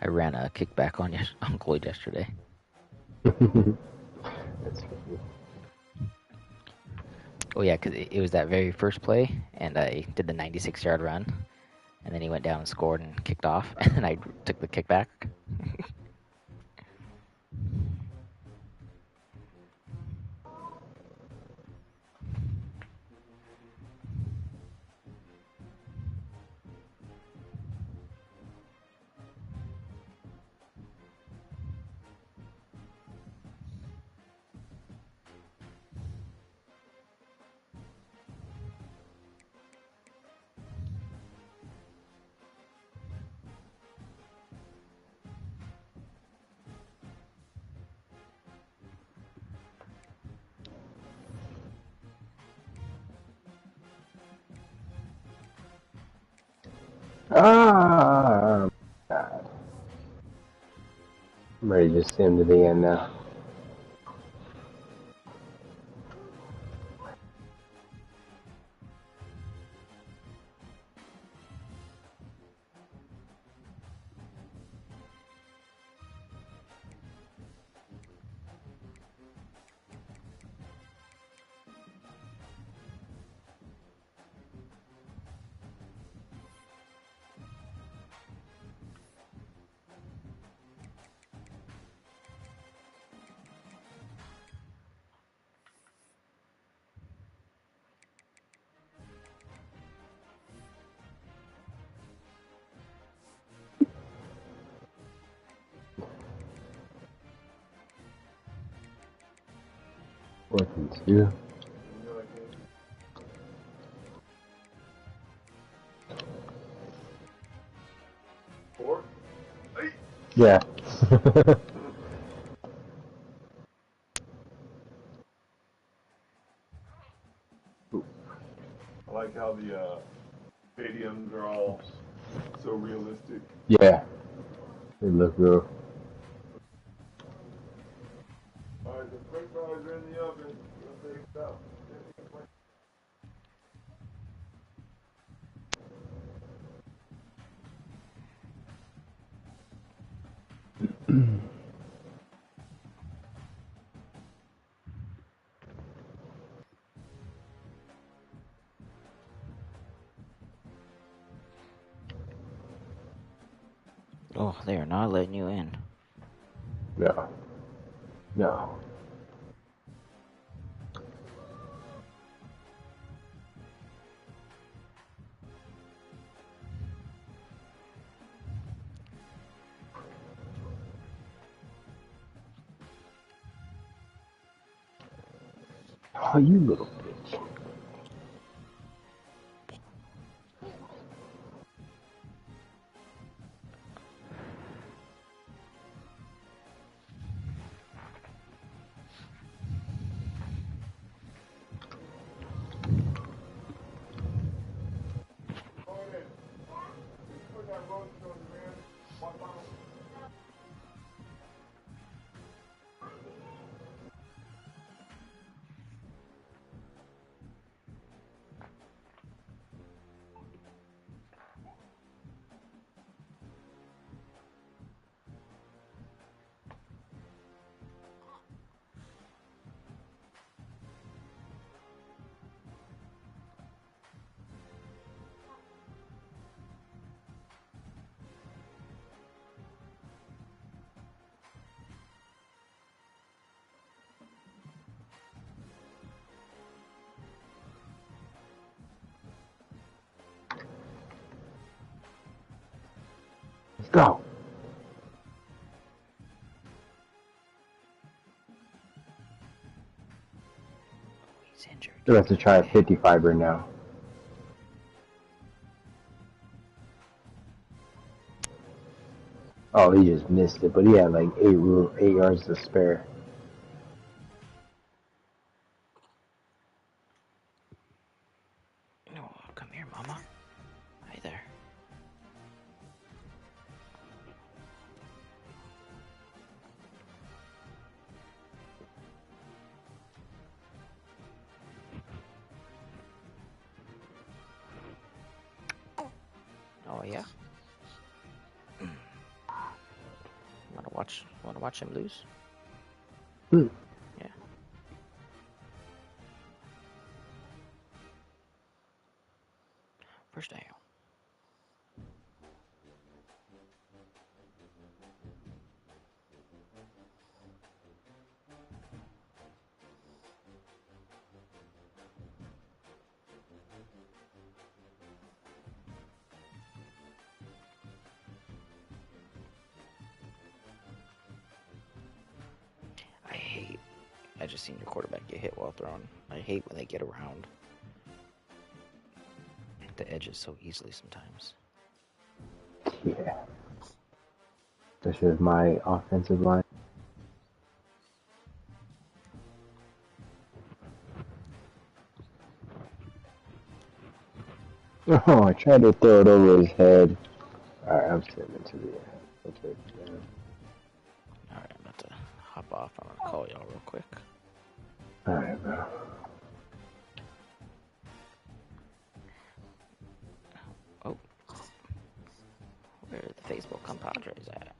I ran a kickback on Cloyd yesterday. That's funny. Oh yeah, because it was that very first play, and I did the 96-yard run, and then he went down and scored and kicked off, and then I took the kickback. Ah, God. I'm ready to just sim to the end now. Fourth and 2. Yeah. I like how the stadiums are all so realistic. Yeah. They look real. All right, the french fries are in the oven. Go take it out. Oh, they are not letting you in. No. No. Oh, you little bitch. Let's go. injured. You'll have to try a 50 fiber now. Oh, he just missed it, but he had like 8 yards to spare. Oh, come here, Mama. Hi there. Oh yeah. Wanna watch him lose? Hmm. Yeah. First down. I just seen your quarterback get hit while throwing. I hate when they get around the edges so easily sometimes. Yeah. This is my offensive line. Oh, I tried to throw it over his head. Alright, I'm sitting into the air. Alright, I'm about to hop off. I'm gonna call y'all real quick. Alright, bro. Oh. Where are the Facebook compadres at?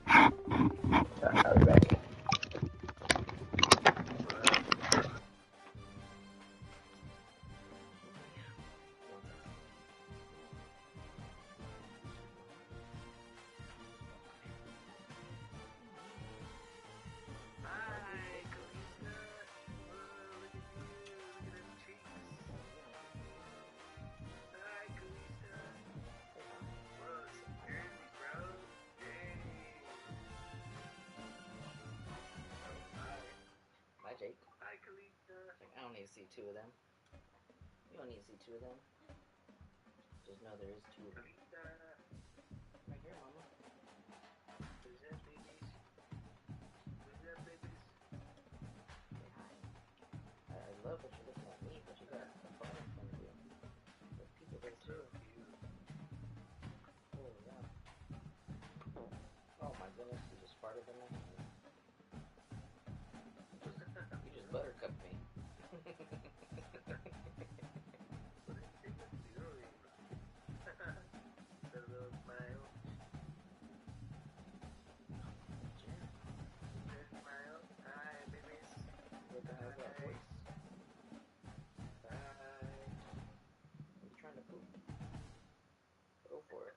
I'll be back. Bye, Jake. Bye, Kalita. I don't need to see two of them. You don't need to see two of them. Just know there is two of them. Right here, Mama. Who's that, babies? Who's that, babies? Say hi. I love that you're looking at me, but you got a phone in front of you. There's people there too. Oh, yeah. Oh my goodness, you just farted in my hand. You just buttercupped me. Go for it.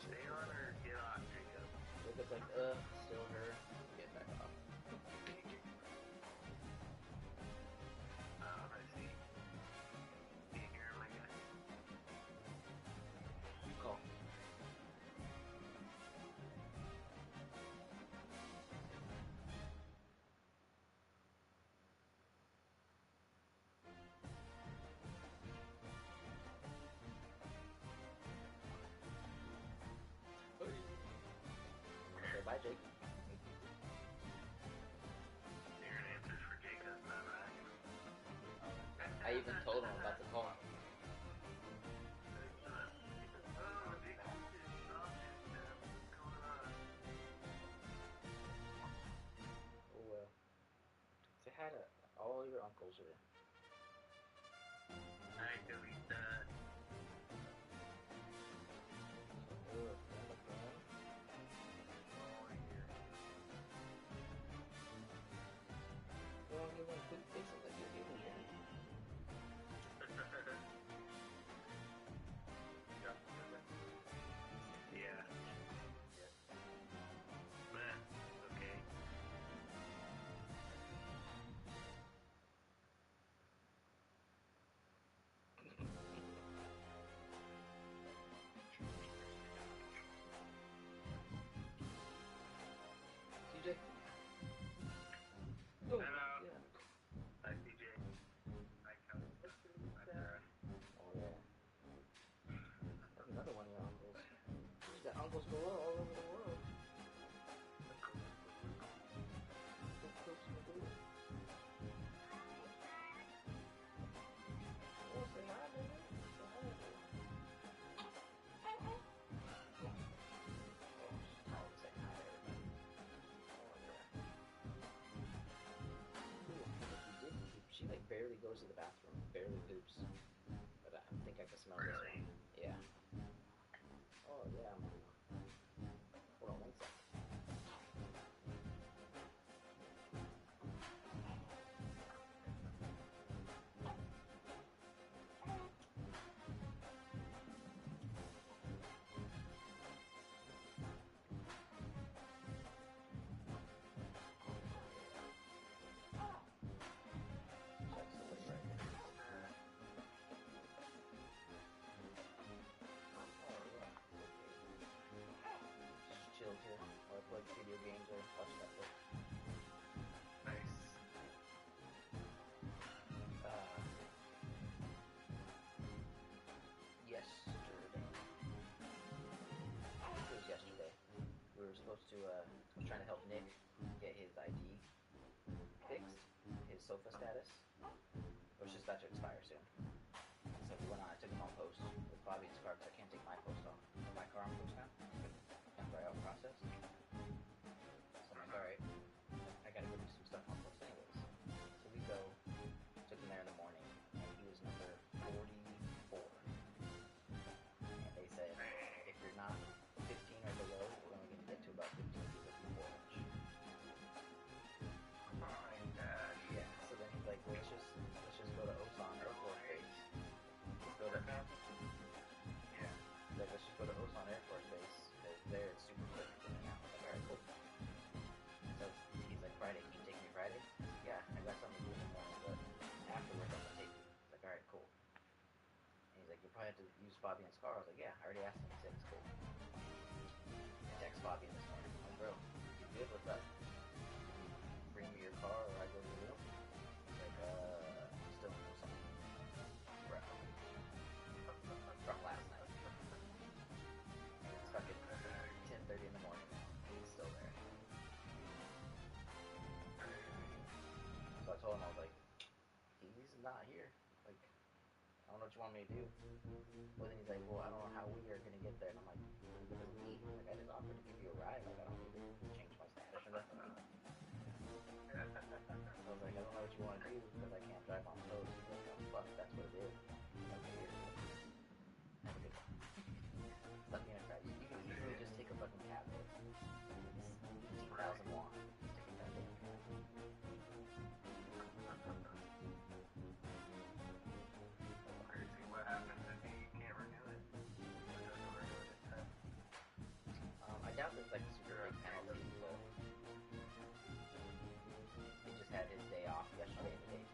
Stay on or get off, Jacob? Jacob's like, still her. Get back off. I see. You hear my guy? You call. Okay, bye, Jake. Aaron answers for Jacob, not right. I even told him about the call. Oh, well. Say hi to all your uncles here. Hi, Kalita. Yeah. Man, okay. levels go up all over the world. Oh, say hi, baby. Say hi, baby. She like barely goes to the bathroom, barely poops. But I think I can smell this one. Yeah. Oh yeah. Hold on 1 second. Chilled here while I play video games or watch Netflix. Nice. Yesterday. I think it was yesterday. We were supposed to, I was trying to help Nick get his ID fixed, his SOFA status, which is about to expire soon. So we went on, I took him on post with Bobby's car because I can't take my post off. My car on post now. After I process. So I'm like, alright, I gotta go do some stuff on post anyways. So we go, took him there in the morning, and he was number 44. And they said, if you're not 15 or below, we're only gonna get to about 15 people before lunch. Oh my gosh. Yeah, so then he's like, well, let's just go to Osan Air Force Base. Let's go to, yeah. He's like, let's just go to Osan Air Force Base, because there it's super quick getting out. I'm like, alright, cool. So he's like, Friday, can you take me Friday? Yeah, I got something to do in the morning, but afterwards I'm gonna take you. He's like, alright, cool. And he's like, you'll probably have to use Fabian's car. I was like, yeah, I already asked him. He said it's cool. I text Fabian this morning. I'm like, bro, you good? What's up? Bring me your car or I go to the room? He's like, still know something. Bro. From last night. And it's fucking 10:30 in the morning. He's still there. So I told him, I was like, he's not here. Like, I don't know what you want me to do. Well, then he's like, well, I don't know how we are going to get there. And I'm like, because of me. Like, I just offered to give you a ride. Like, I don't need to change my status or nothing. I was like, I don't know what you want to do because I can't drive on the road. He's like, oh, fuck, that's what it is. Okay, here. Have a good one. Let me in a crash. You can easily just take a fucking cab. It's 15,000 won. Just take a goddamn cab. Crazy. What happens if you can't renew it? I doubt there's like a super big penalty, but he just had his day off yesterday and the day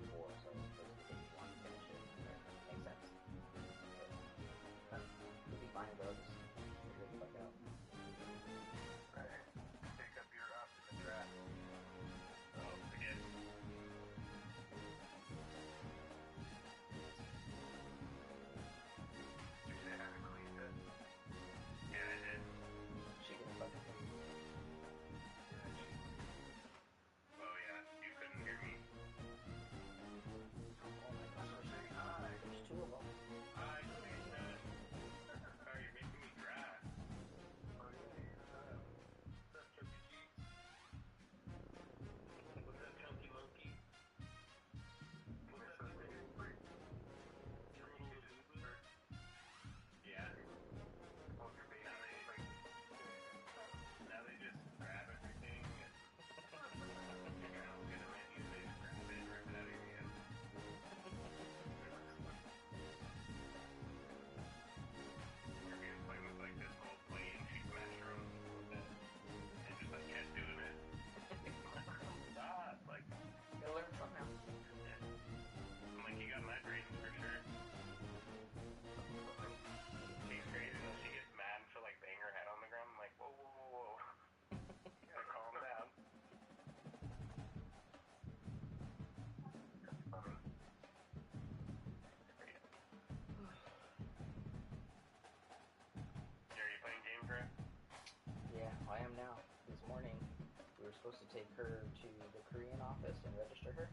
supposed to take her to the Korean office and register her.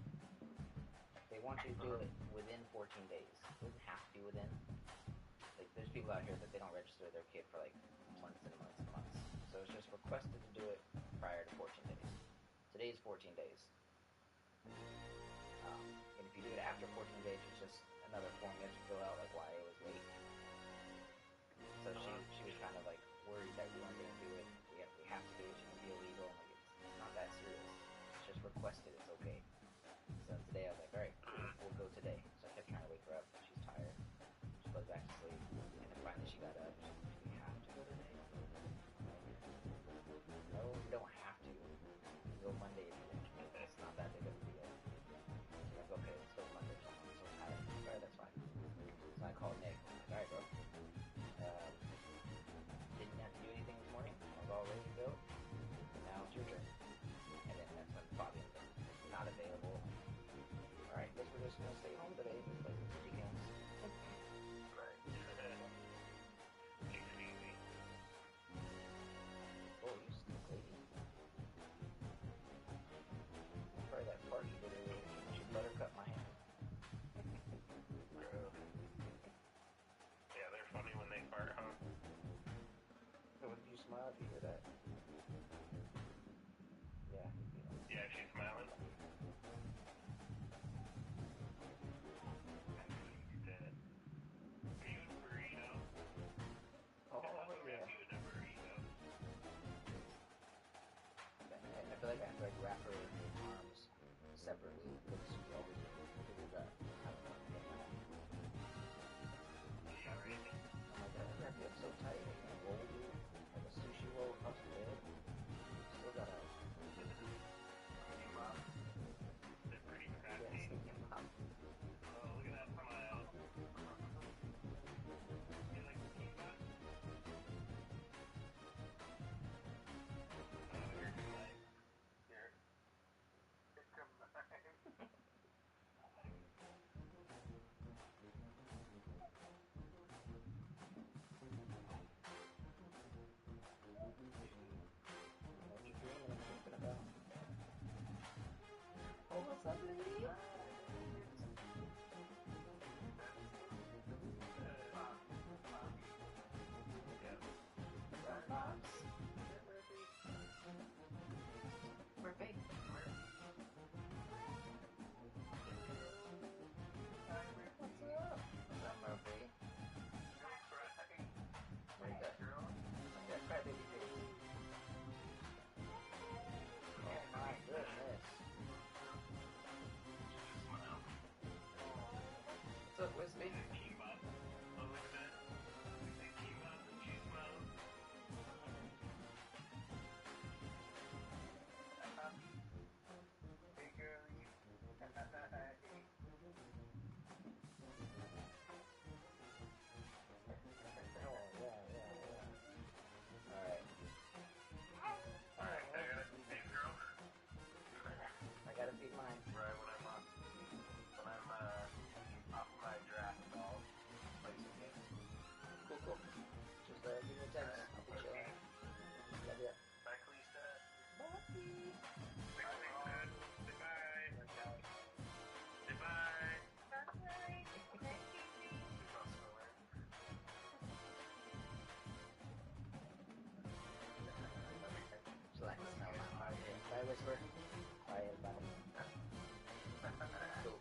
They want you to do it within 14 days. It doesn't have to be within. Like, there's people out here that they don't register their kid for like months and months and months. So it's just requested to do it prior to 14 days. Today's 14 days. And if you do it after 14 days, it's just another form you have to fill out, like why it was late. So she was kind of like worried that we weren't going to do it. We have to do it. She can be illegal. Like, it's not that serious. It's just requested. It's okay. So today I was like, all right, we'll go today. So I kept trying to wake her up. She's tired. She goes back to sleep. And then finally she got up. She's like, do we have to go today? No, we don't have to. We can go Monday if you want. It's not that big of a deal. She's like, okay, let's go Monday. I'm so tired. All right, that's fine. So I called Nick. I'm like, all right, bro. Didn't have to do anything this morning. I was all ready to go. Now it's your turn. And then that's when Bobby was like, not available. Alright, guess we're just gonna stay home today and play some video games. Right. Takes it easy. Oh, you still lady. Probably that party you did earlier. You should buttercup my hand. Bro. Yeah, they're funny when they fart, huh? So when you smile, do you hear that? Yeah. Yeah, she's smiling. Dead. Are you a burrito? Oh, yeah. yeah. You in a burrito. I feel like I have to like wrap her arms separately because she always figures out how to get my hand. Yeah, right. I'm like, I wrap you up so tight, I can't roll you like a sushi roll across the bed. Still gotta. They're pretty crafty. Yeah, Oh, look at that smile. You like the kimbap? Oh, you're good. You're combined. what you dreaming and thinking about? Oh, what's up, lady? Pops. Murphy. What's up? What's up, Murphy? What you got? That crybaby face. Oh my goodness. What's up, Wispy? Hey, girlie. Alright. Alright, I gotta feed girl. I gotta feed mine. Right when I'm off my draft ball, play some games. Cool. Just give me a text. I'll be chilling. Love ya. Bye, Kalista. Bye. Bye, Kalista. Say bye. Say bye. Just let us know. Bye, Whisper. Bye, everybody. Cool.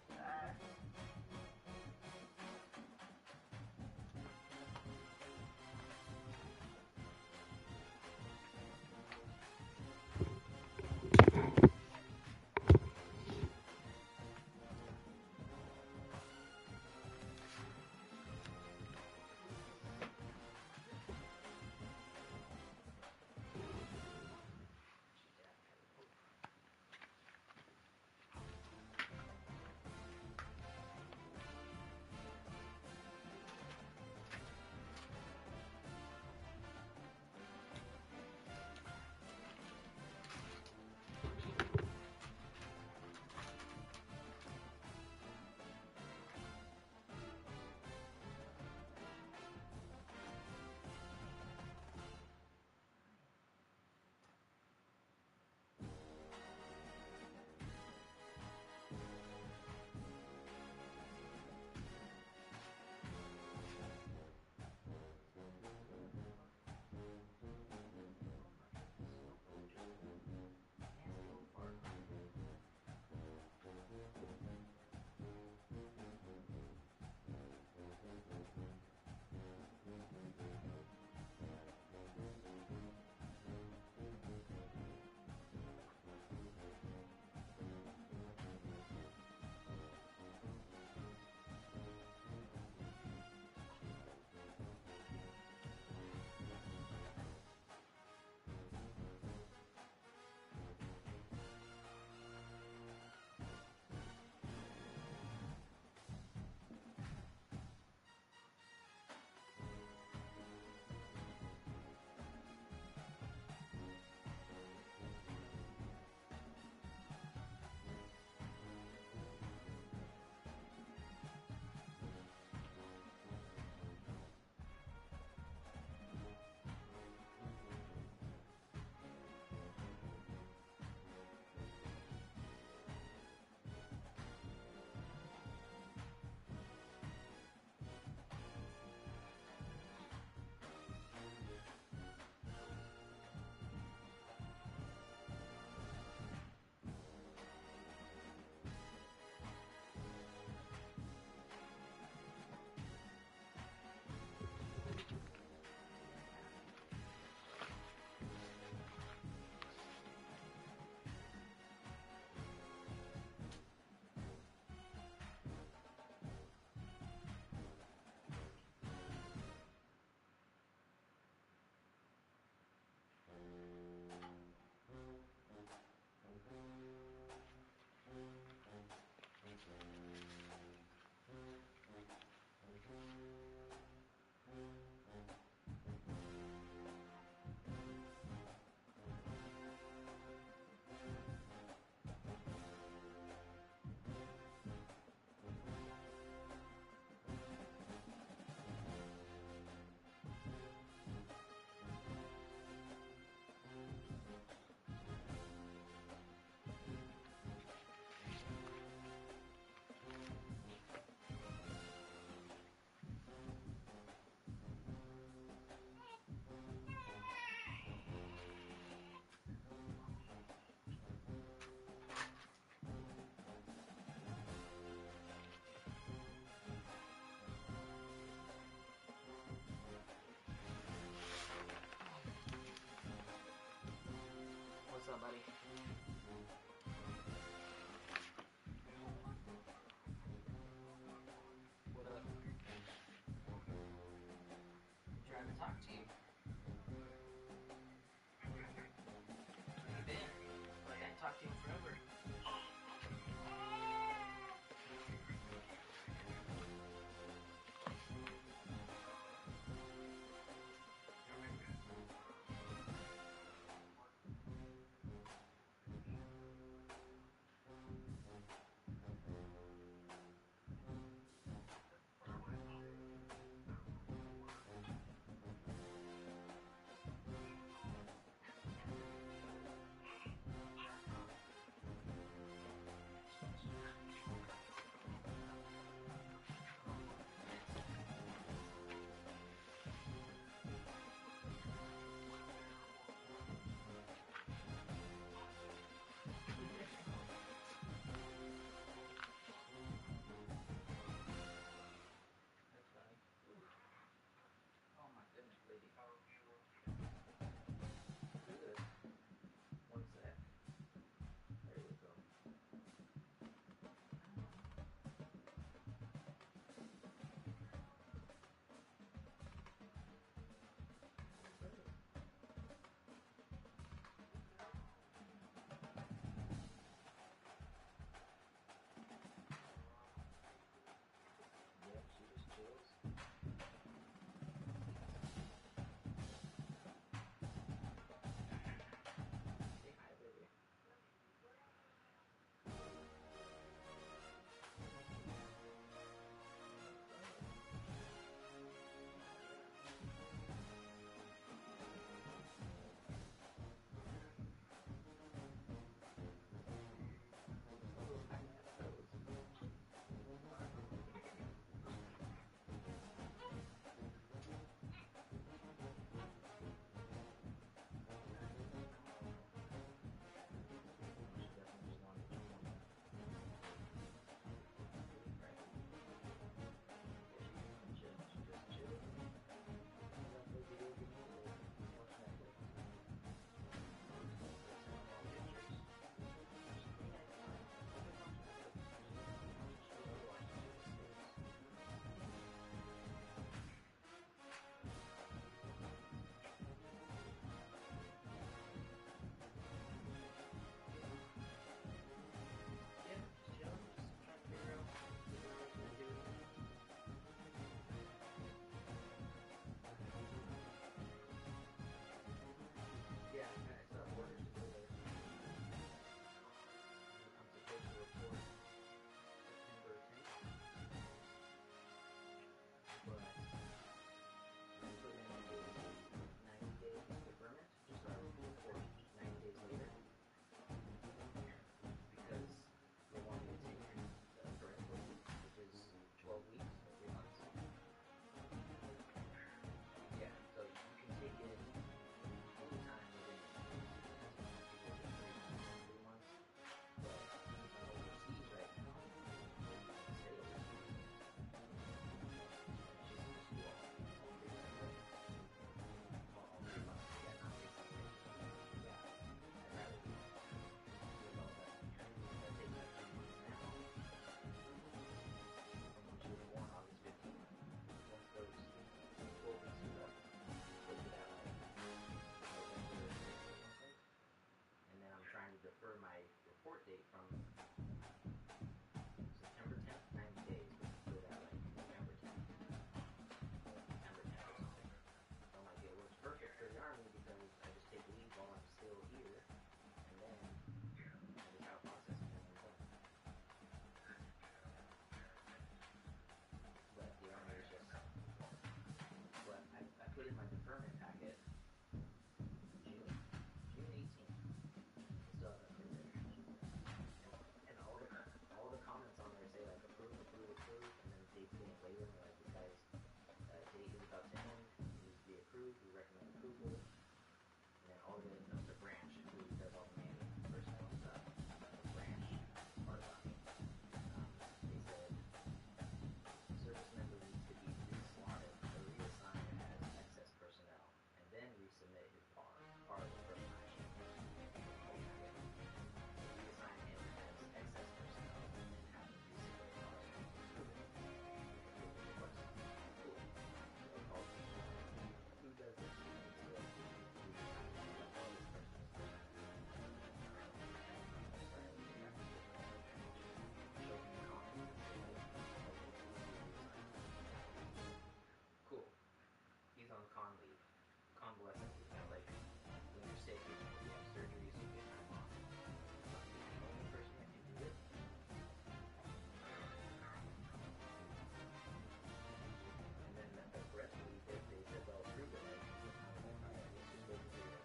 submit his part of the first action. We assign him as excess personnel and have him do who does this? Cool. He's on con leave. Convalescent leave. That's like when you're sick, you have surgery, so you get time off. Must be the only person that can do it. And then the rest of the week, they said, well, prove it. Like, let's just wait for your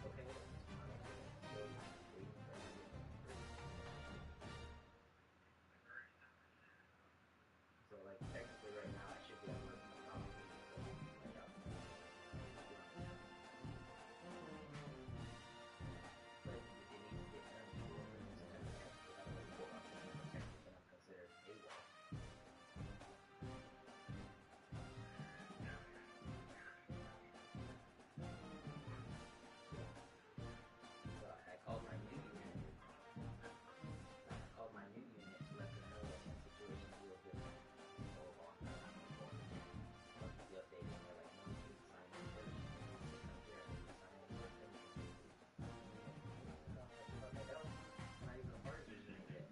okay, then. So, waiting for him to get so, like, technically right now, I should be able to but it needs to get done before September 10th, because I'm going to pull up September 10th, then I'm considered AWOL. So I called my new unit. I called my new unit to let them know that my situation is a little different. I'll keep you updated. They're like, no, you need to sign in first. Come here and sign in first. Then you can do it. But I don't. I'm not even a part of the unit yet.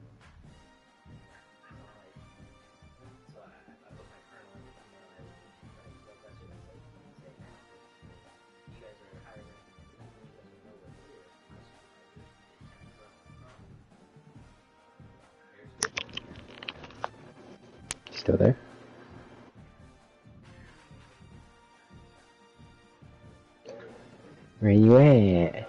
So I put my colonel in the email and everything. But that's what I say now. You guys are higher ranking than me. You guys will know what it is. My supervisor is Lieutenant Colonel. Still there? Where you at?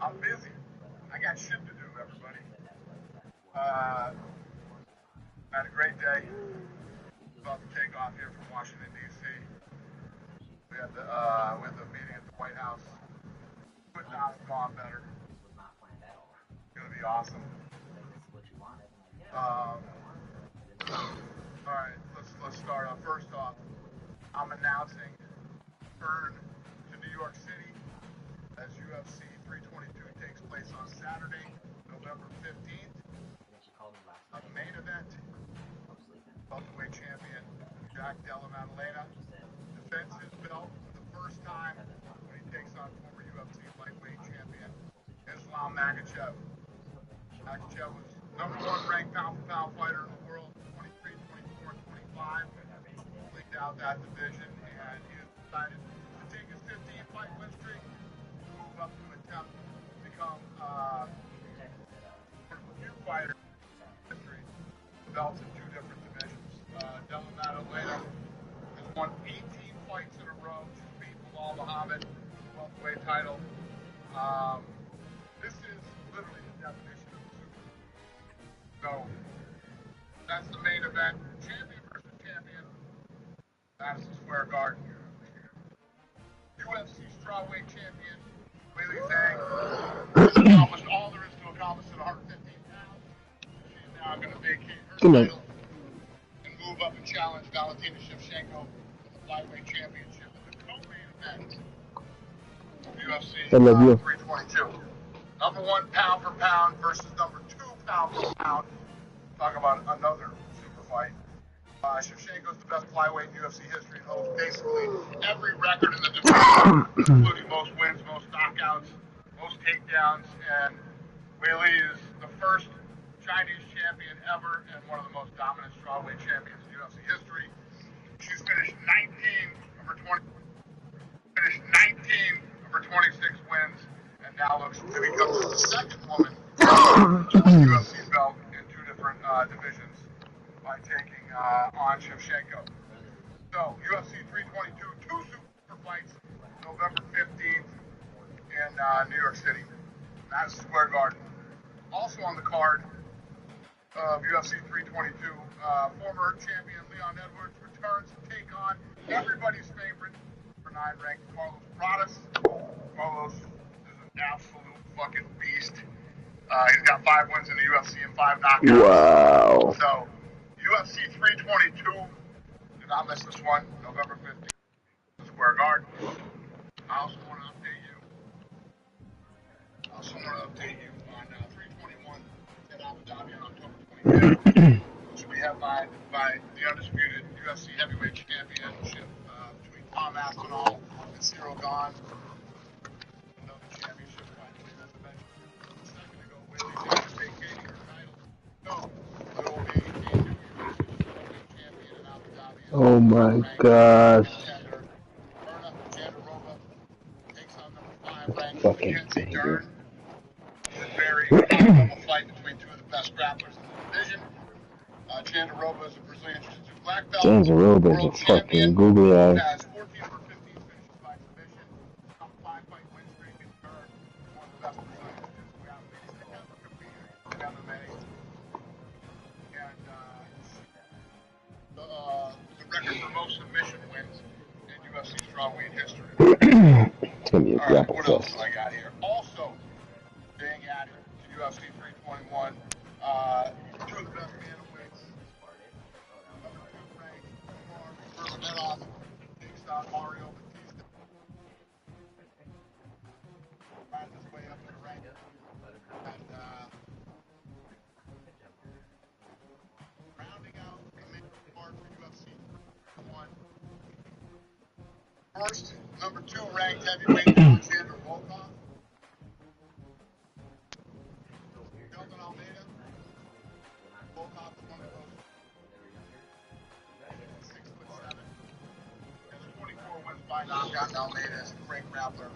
I'm busy. I got shit to do, everybody. Had a great day. About to take off here from Washington, D.C. We had the meeting at the White House. Could not have gone better. It's going to be awesome. All right, let's start off. First off, I'm announcing Turn to New York City as UFC 322 takes place on Saturday, November 15th. The main event, welterweight champion Jack Della Maddalena defends his belt for the first time when he takes on former UFC lightweight champion Islam Makhachev. Makhachev was #1 ranked pound-for-pound fighter in the world, 23, 24, and 25. Leaked out that division, and he has decided to take his 15-fight win streak, move up to attempt to become one of the few fighters in history with belts in 2 different divisions. Della Maddalena has won 18 fights in a row. She's beat Bilal Muhammad, welterweight title. This is literally the definition of a super. So that's the main event. Champion versus champion. Madison Square Garden. UFC strawweight champion Weili Zhang accomplished all there is to accomplish at 115 pounds. She's now going to vacate her title and move up and challenge Valentina Shevchenko for the flyweight championship. In the co-main FIENDS. UFC I love you. 322. Number 1 pound for pound versus number 2 pound for pound. Talk about another super fight. Shevchenko's the best flyweight in UFC history and holds basically every record in the division, including most wins, most knockouts, most takedowns, and Weili is the first Chinese champion ever and one of the most dominant strawweight champions in UFC history. She's finished 19 of her 26 wins, and now looks to become the second woman to win the UFC belt in 2 different divisions by taking on Shevchenko. So, UFC 322, 2 super fights, November 15th in New York City, Madison Square Garden. Also on the card of UFC 322, former champion Leon Edwards returns to take on everybody's favorite for 9 ranked Carlos Pradas. Carlos is an absolute fucking beast. He's got 5 wins in the UFC and 5 knockouts. Wow. So, UFC 322, do not miss this one, November 15th, Square Garden. I also want to update you on 321 in Abu Dhabi on October 25th, which will be headlined by the undisputed UFC heavyweight championship between Tom Aspinall and Cyril Gane. Another championship fight. As I mentioned a second ago, Weili's vacating her title. So, there will be a new UFC champion in Abu Dhabi. Oh my gosh. Erna Jandiroba takes on number 5 ranked Fucking Mackenzie baby. Dern. It's a very normal fight between 2 of the best grapplers in the division. Jandiroba is a Brazilian Jiu-Jitsu black belt. Jandiroba is World a champion. fucking googly eye. Has 14 for 15 finishes by submission. Top 5-fight win streak in Dern. One of the best Brazilian Jiu-Jitsu athletes to ever compete in MMA. And the record for most submission wins in UFC strawweight history. It's gonna be a All right, grapple what else fest. do I got here? Also, being added to UFC 321, 2 of the best bantamweights. Number 2 ranked Umar Nurmagomedov takes on Mario Batista. Riding his way up in the rank. And rounding out the main card for UFC 321. First, number 2 ranked heavyweight Alexander Volkov. Sheldon Almeida. Volkov is one of those 6'7". And the 24 wins by knockout. Almeida is a great grappler.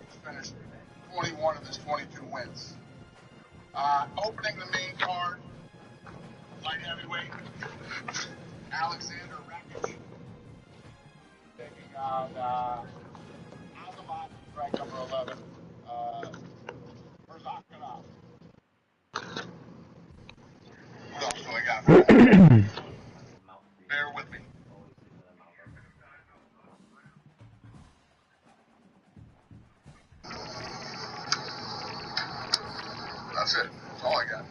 He's finished 21 of his 22 wins. Opening the main card, light heavyweight, Alexander Rakic. Taking on Azamat, ranked number 11, Verzakhanov. What else do I got for you? Bear with me. That's it. That's all I got.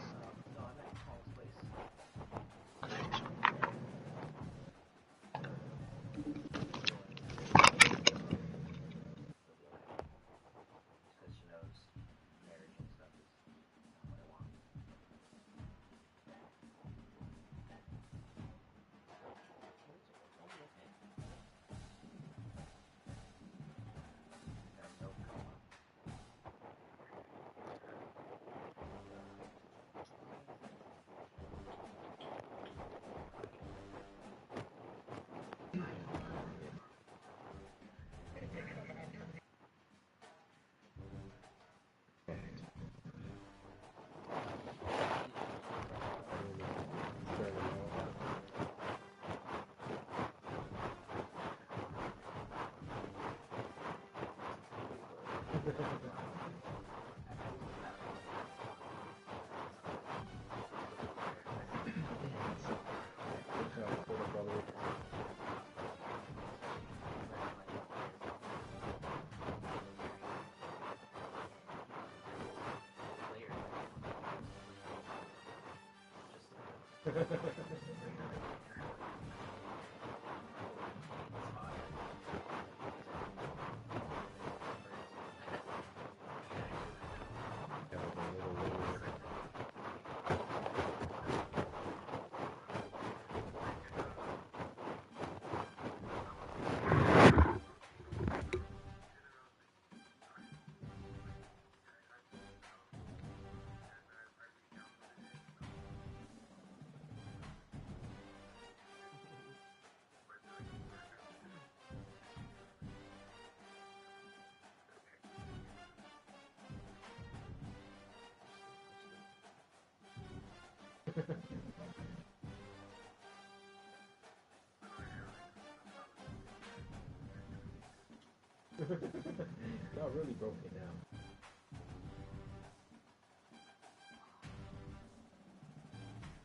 Y'all really broke it down.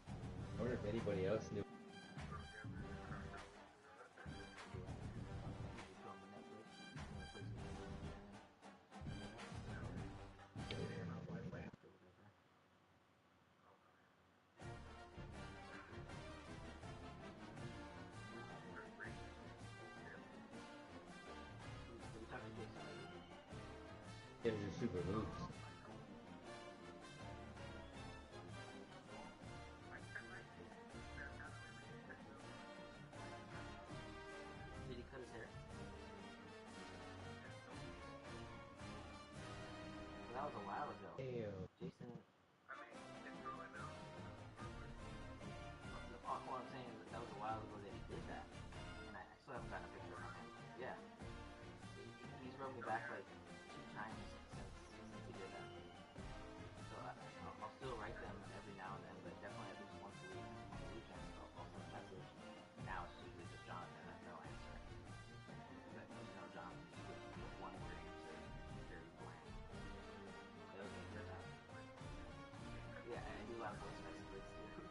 I wonder if anybody else knew. It was just super loose. Did he cut his hair? Well, that was a while ago. Damn. Jason. All I'm saying is that was a while ago that he did that. And I still haven't gotten a picture of him. Yeah. He's wrote me back like 2 times since he did that. So I'll still write them every now and then, but definitely at least once a week on the weekends. I'll send a message. Now it's usually just Jonathan and no answer. But John, with one word answer, very bland. That was me for that. Yeah, and I do a lot of voice messages too.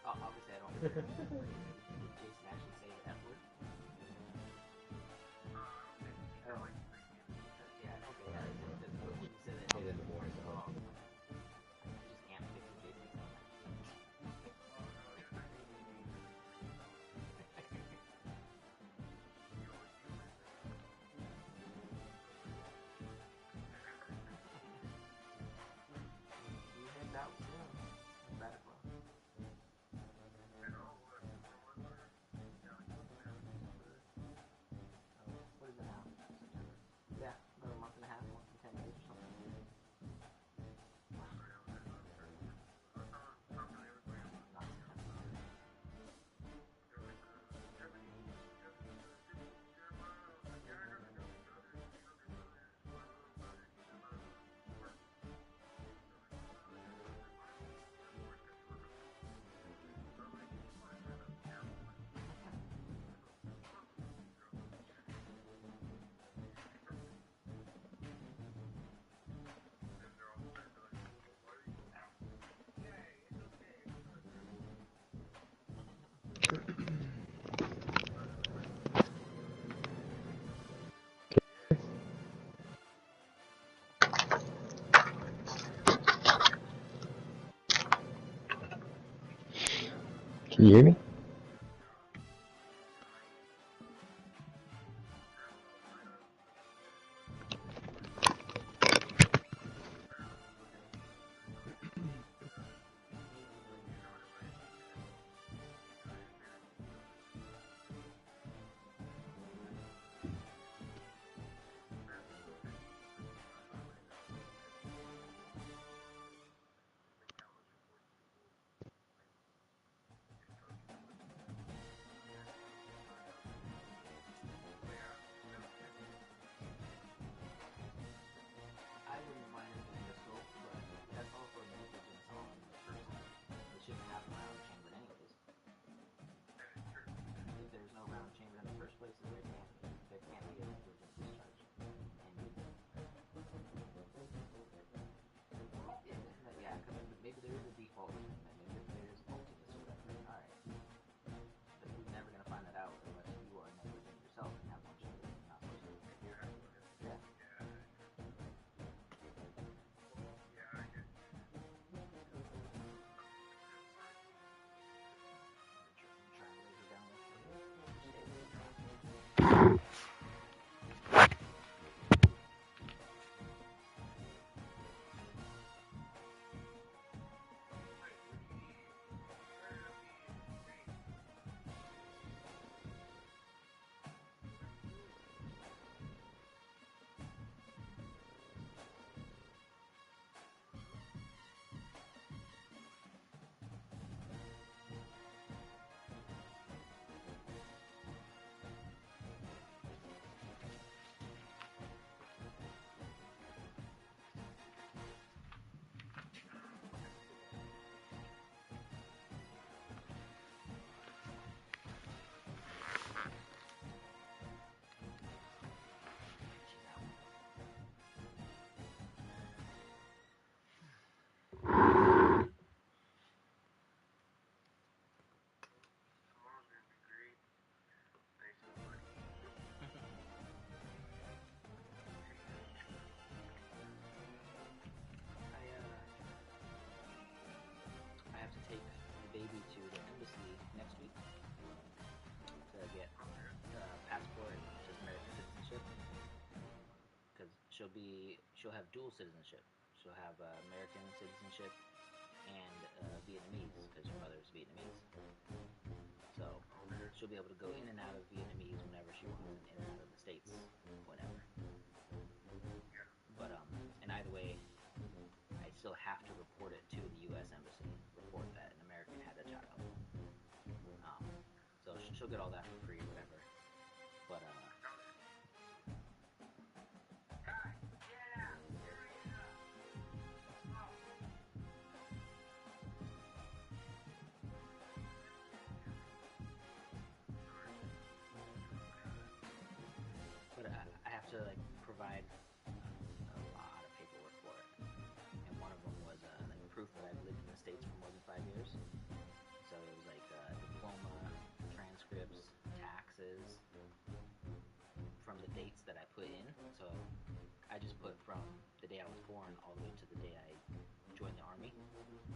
Oh, obviously I don't. Did Jason actually say the F word? Oh. Yeah, okay, yeah. When you said that, He did the morning. oh, I just can't picture Jason saying that. He heads out soon. Sabbatical. What is it now? September. Yeah, another month and a half, month and 10 days or something. Can you hear me? she'll have dual citizenship. She'll have American citizenship and Vietnamese because her mother's Vietnamese. So she'll be able to go in and out of Vietnamese whenever she wants, and in and out of the States whenever. But and either way, I still have to report it to the U.S. Embassy. Report that an American had a child. So she'll get all that for free or whatever. But I have to like provide a lot of paperwork for it, and one of them was like proof that I've lived in the States for more than 5 years. So it was like diploma, transcripts, taxes from the dates that I put in. So I just put from the day I was born all the way to the day I joined the Army.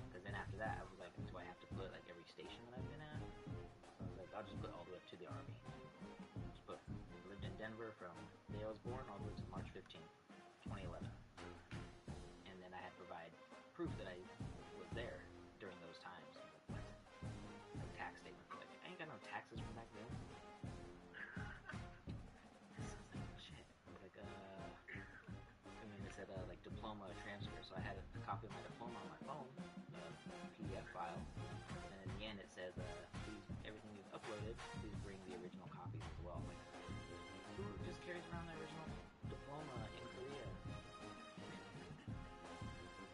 Because then after that, I was like, do I have to put like every station that I've been at? So I was like, I'll just put all the way up to the Army. Just put, I lived in Denver from the day I was born all the way to March 15th, 2011. And then I had to provide proof that I was there during those times. Like tax statements. Like, I ain't got no taxes from back then. So I was like, shit. I was like, and then it said like diploma transfer. So I had a copy of my diploma on my phone, PDF file. And in the end it says, please, everything you've uploaded, please bring the original copies as well. Like, who just carries around the original diploma in Korea?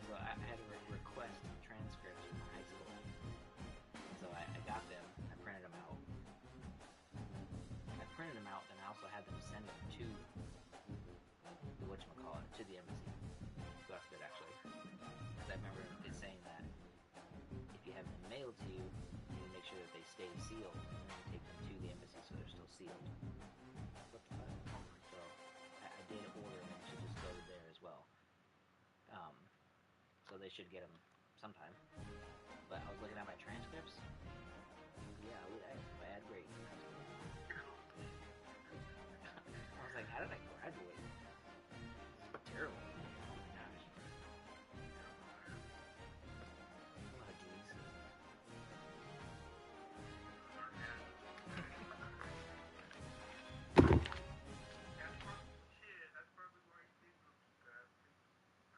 So I had to request transcripts from high school. So I got them, I printed them out. Then I also had them send them to the whatchamacallit, to the embassy. So that's good actually. Because I remember it saying that if you have them mailed to you, you need to make sure that they stay sealed, and then you take them to the embassy so they're still sealed. What the fuck? So I did order them to just go there as well. So they should get them sometime. But I was looking at my transcripts. Yeah, I had great. I was like, how did I graduate? Terrible. Oh my gosh. A lot of D's. That's probably why you did go too fast.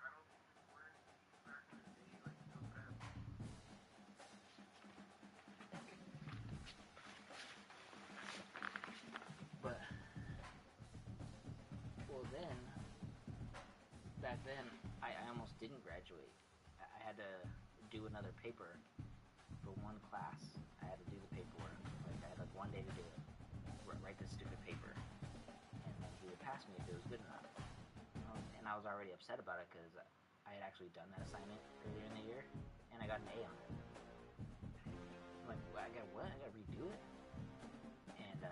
I don't think we were back in the day like so fast. But, well then, back then, I almost didn't graduate. I had to do another paper for one class. I had to do the paperwork. Like, I had like 1 day to do it. Write this stupid paper. And then he would pass me if it was good enough. And I was already upset about it because I had actually done that assignment earlier in the year, and I got an A on it. I'm like, well, I got what? I got to redo it? And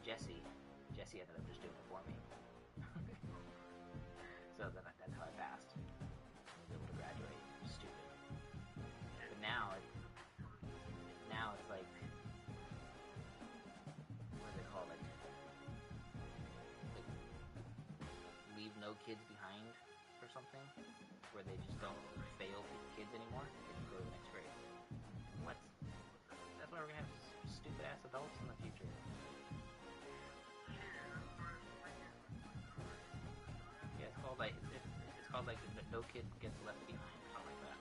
Jesse ended up just doing it for me. So that's how I passed. I was able to graduate. It was stupid. But now it's like, what do they call it? Like leave no kids behind or something, where they just don't fail kids anymore. They just go to the next grade. What? That's why we're gonna have stupid ass adults in the future. Yeah, it's called like no kid gets left behind or something like that.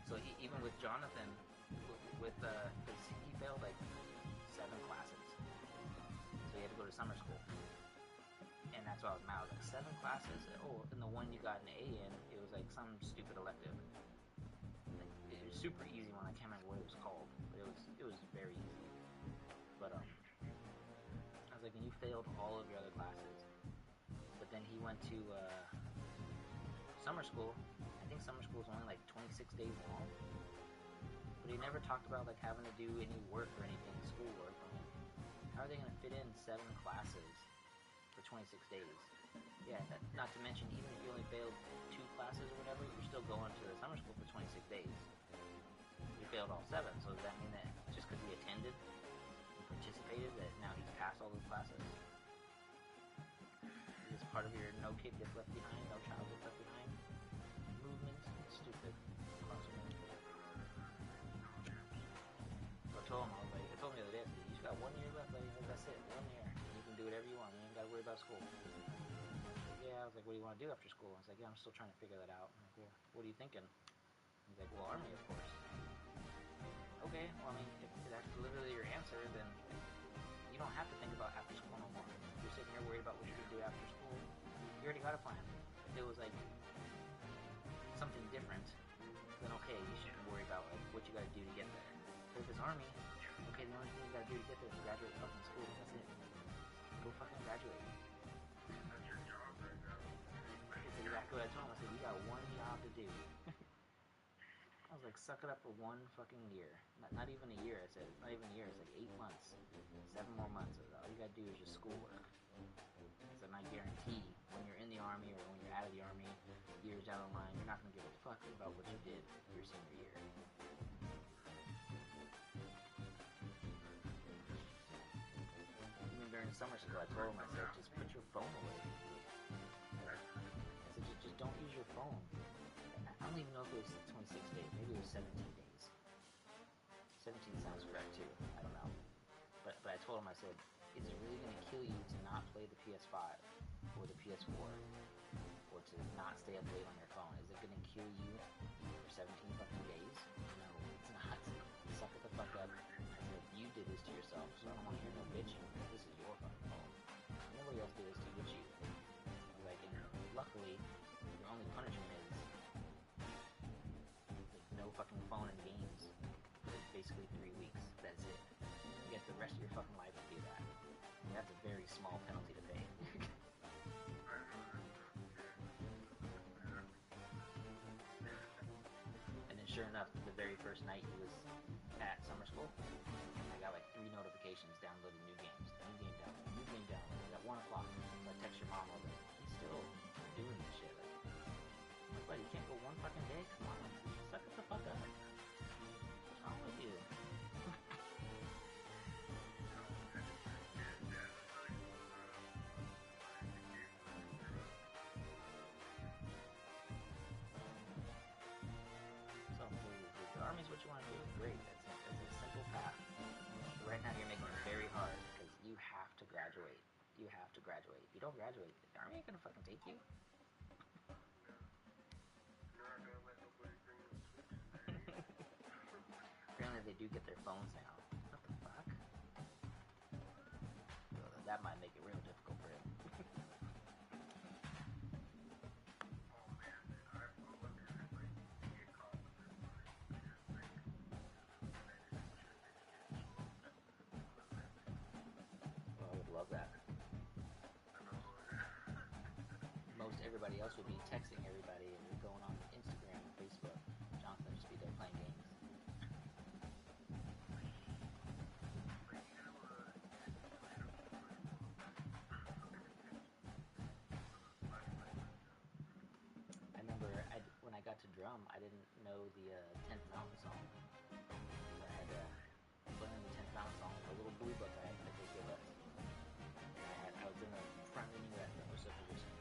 So even with Jonathan, because he failed like 7 classes, so he had to go to summer school, and that's why I was mad. I was like, 7 classes? Oh, and the one you got an A in, it was like some stupid elective. Like, it was super easy one. I can't remember what it was called, but it was very easy. But I was like, and you failed all of your other classes. But then he went to summer school. I think summer school is only like 26 days long. But he never talked about like having to do any work or anything, schoolwork. How are they going to fit in 7 classes for 26 days? Yeah, not to mention, even if you only failed 2 classes or whatever, you're still going to the summer school for 26 days. You failed all 7, so does that mean that just because he attended and participated that now he's passed all those classes? Is this part no kid gets left behind, no child gets left behind. Movement, stupid. So I told him, I was like, I told him the other day, I said, you just got 1 year left, like, that's it, 1 year. You can do whatever you want, you ain't gotta worry about school. Yeah, I was like, what do you want to do after school? I was like, yeah, I'm still trying to figure that out. I'm like, well, what are you thinking? He's like, well, Army, of course. Okay, well, I mean, if that's literally your answer, then you don't have to think about after school no more. If you're sitting here worried about what you're going to do after school, you already got a plan. If it was like something different, then okay, you should worry about like what you got to do to get there. But if it's Army, okay, the only thing you got to do to get there is graduate fucking school. That's it. Go fucking graduate. That's your job right now. That's exactly what I told him. I said, you got one job to do. I was like, suck it up for 1 fucking year. Not even a year, I said. Not even a year, it's like 8 months. 7 more months. All you gotta do is just schoolwork. I said, and I guarantee when you're in the Army or when you're out of the Army, years down the line, you're not gonna give a fuck about what you did your senior year. Even during summer school, I told him, I said, just put your phone away. I said, just don't use your phone. I don't even know if it was 26 days. Maybe it was 17 days. 17 sounds correct too. I don't know. But I told him, I said, is it really going to kill you to not play the PS5 or the PS4 or to not stay up late on your phone? Is it going to kill you for 17 fucking days? No, it's not. Suck it the fuck up. I said, you did this to yourself, so I don't want to hear no bitching. This is your fucking phone. Nobody else did this to you but you. Like, and luckily, your only punishment is no fucking phone and games for basically 3 weeks. That's it. You get the rest of your fucking life to do that. And that's a very small penalty to pay. And then sure enough, the very first night he was at summer school, I got like 3 notifications downloading new games. New game downloaded, new game downloaded at 1 o'clock. So I text your mom, I was like, he's still doing this shit. Like, buddy, you can't go 1 fucking day? Come on, suck it the fuck up. What's wrong with you? So, if the Army's what you want to do, great. That's a simple path. But right now, you're making it very hard because you have to graduate. You have to graduate. If you don't graduate, the Army ain't gonna fucking take you. Apparently they do get their phones now. What the fuck? Well, that might make it real difficult for him. Well, I would love that. Most everybody else would be texting everybody and going on Instagram and Facebook. Jonathan would just be there playing games. I remember when I got to drum, I didn't know the 10th Mountain song. So I had to learn the 10th Mountain song, a little blue book that they give us. I was in the front reading that position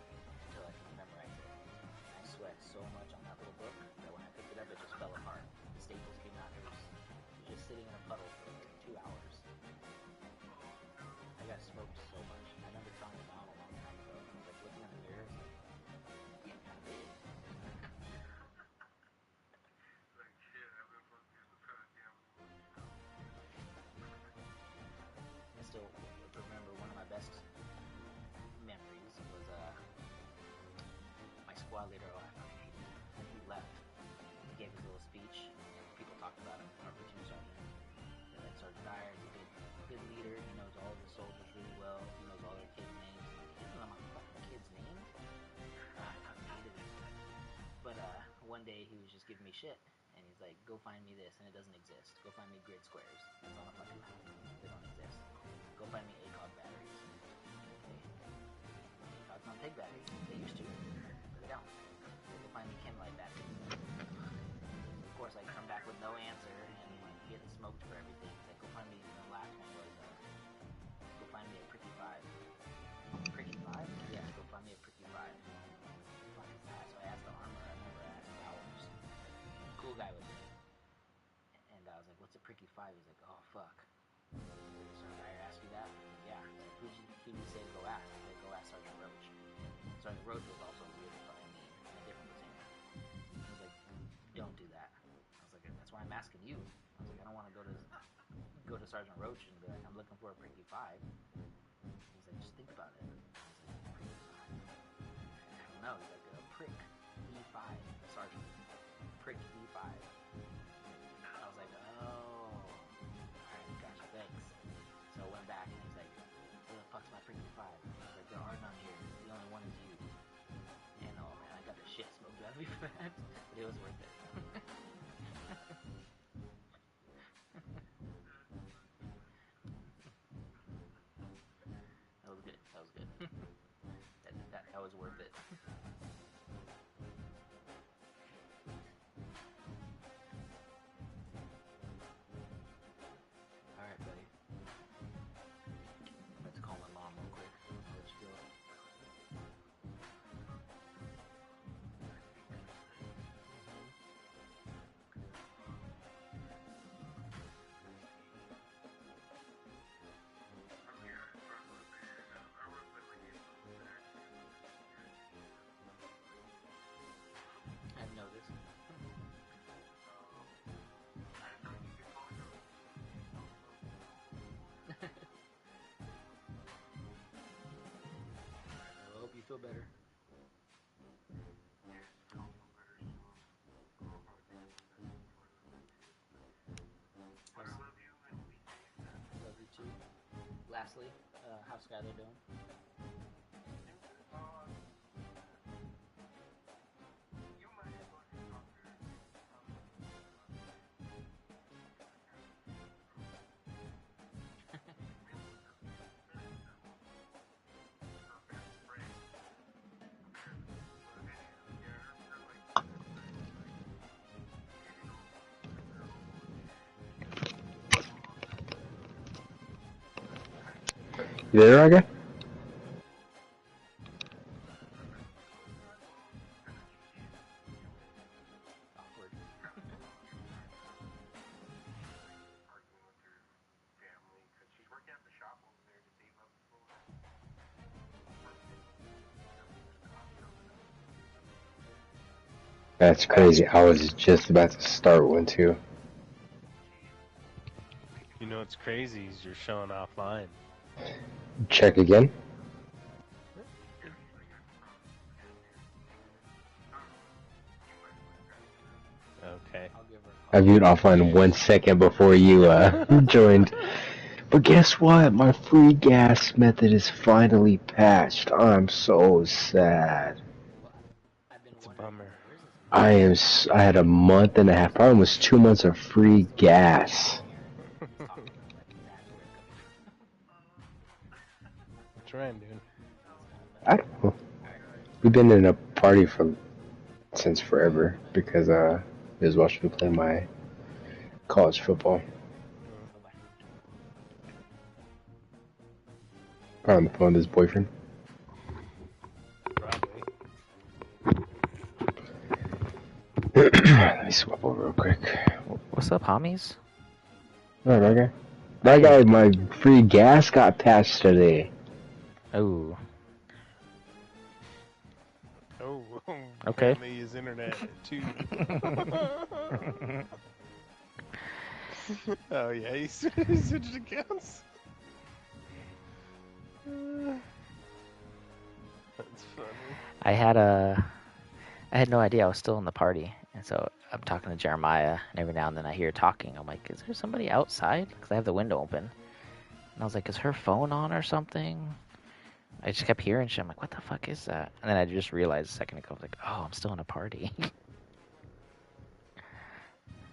until I could memorize it. I sweat so much on that little book that when I picked it up, it just fell apart. The staples came out. It was just sitting in a puddle for like 2 hours. I got smoked so much. I remember telling my mom a long time ago, I was like looking in the mirror, like, yeah, kind of big. I still remember one of my best memories was my squad leader. He left. He gave his little speech. People talked about him. Our platoon sergeant. They're like, Sergeant Dyer is a good leader. He knows all of the soldiers really well. He knows all their kids' names. He doesn't know my fucking kids' names. I hated it. But one day he was just giving me shit. And he's like, go find me this, and it doesn't exist. Go find me grid squares. It's on a fucking map. They don't exist. Go find me ACOG batteries. Okay. ACOGs don't take batteries. They used to, but they don't. So go find me chem light batteries. Of course, I come back with no answer, and like getting smoked for everything. It's like, go find me, the last one was, go find me a Pricky 5. Pricky 5? Yeah, go find me a Pricky 5. like, oh, fuck. So I asked you that? Yeah. Who'd you say to go ask? I said, go ask Sergeant Roach. Sergeant Roach was also really fucking mean in a different container. He was like, don't do that. I was like, that's why I'm asking you. I was like, I don't want to go to Sergeant Roach and be like, I'm looking for a pricky 5. He's like, just think about it. I was like, pricky 5? I don't know. He's like, a prick E5, Sergeant. Prick E5. I was like, oh. Alright, gotcha, thanks. So I went back and he's like, where the fuck's my pricky 5? I was like, there are none here. The only one is you. And oh man, I got the shit smoked out of me for that. But it was worth it. That was good. That was good. that was worth it. Alright, buddy. Let's call my mom real quick. I'll let you go. I've noticed. I hope you feel better. Love you too. Lastly, how's Skylar doing? You there, okay? Awkward. That's crazy. I was just about to start one too. You know what's crazy is you're showing offline. Check again. Okay. I viewed offline 1 second before you joined. But guess what? My free gas method is finally patched. I'm so sad. It's a bummer. I had a month and a half, probably almost 2 months of free gas. What's Ryan doing? I don't know. We've been in a party since forever because he was watching me play my college football. Probably on the phone with his boyfriend. Probably. Let me swap over real quick. What's up, homies? No, that guy, my free gas got patched today. Oh. Oh, okay. Apparently his internet too. Oh yeah, he switched accounts. That's funny. I had no idea I was still in the party, and so I'm talking to Jeremiah, and every now and then I hear talking. I'm like, is there somebody outside? Because I have the window open. And I was like, is her phone on or something? I just kept hearing shit. I'm like, what the fuck is that? And then I just realized a second ago, I was like, oh, I'm still in a party.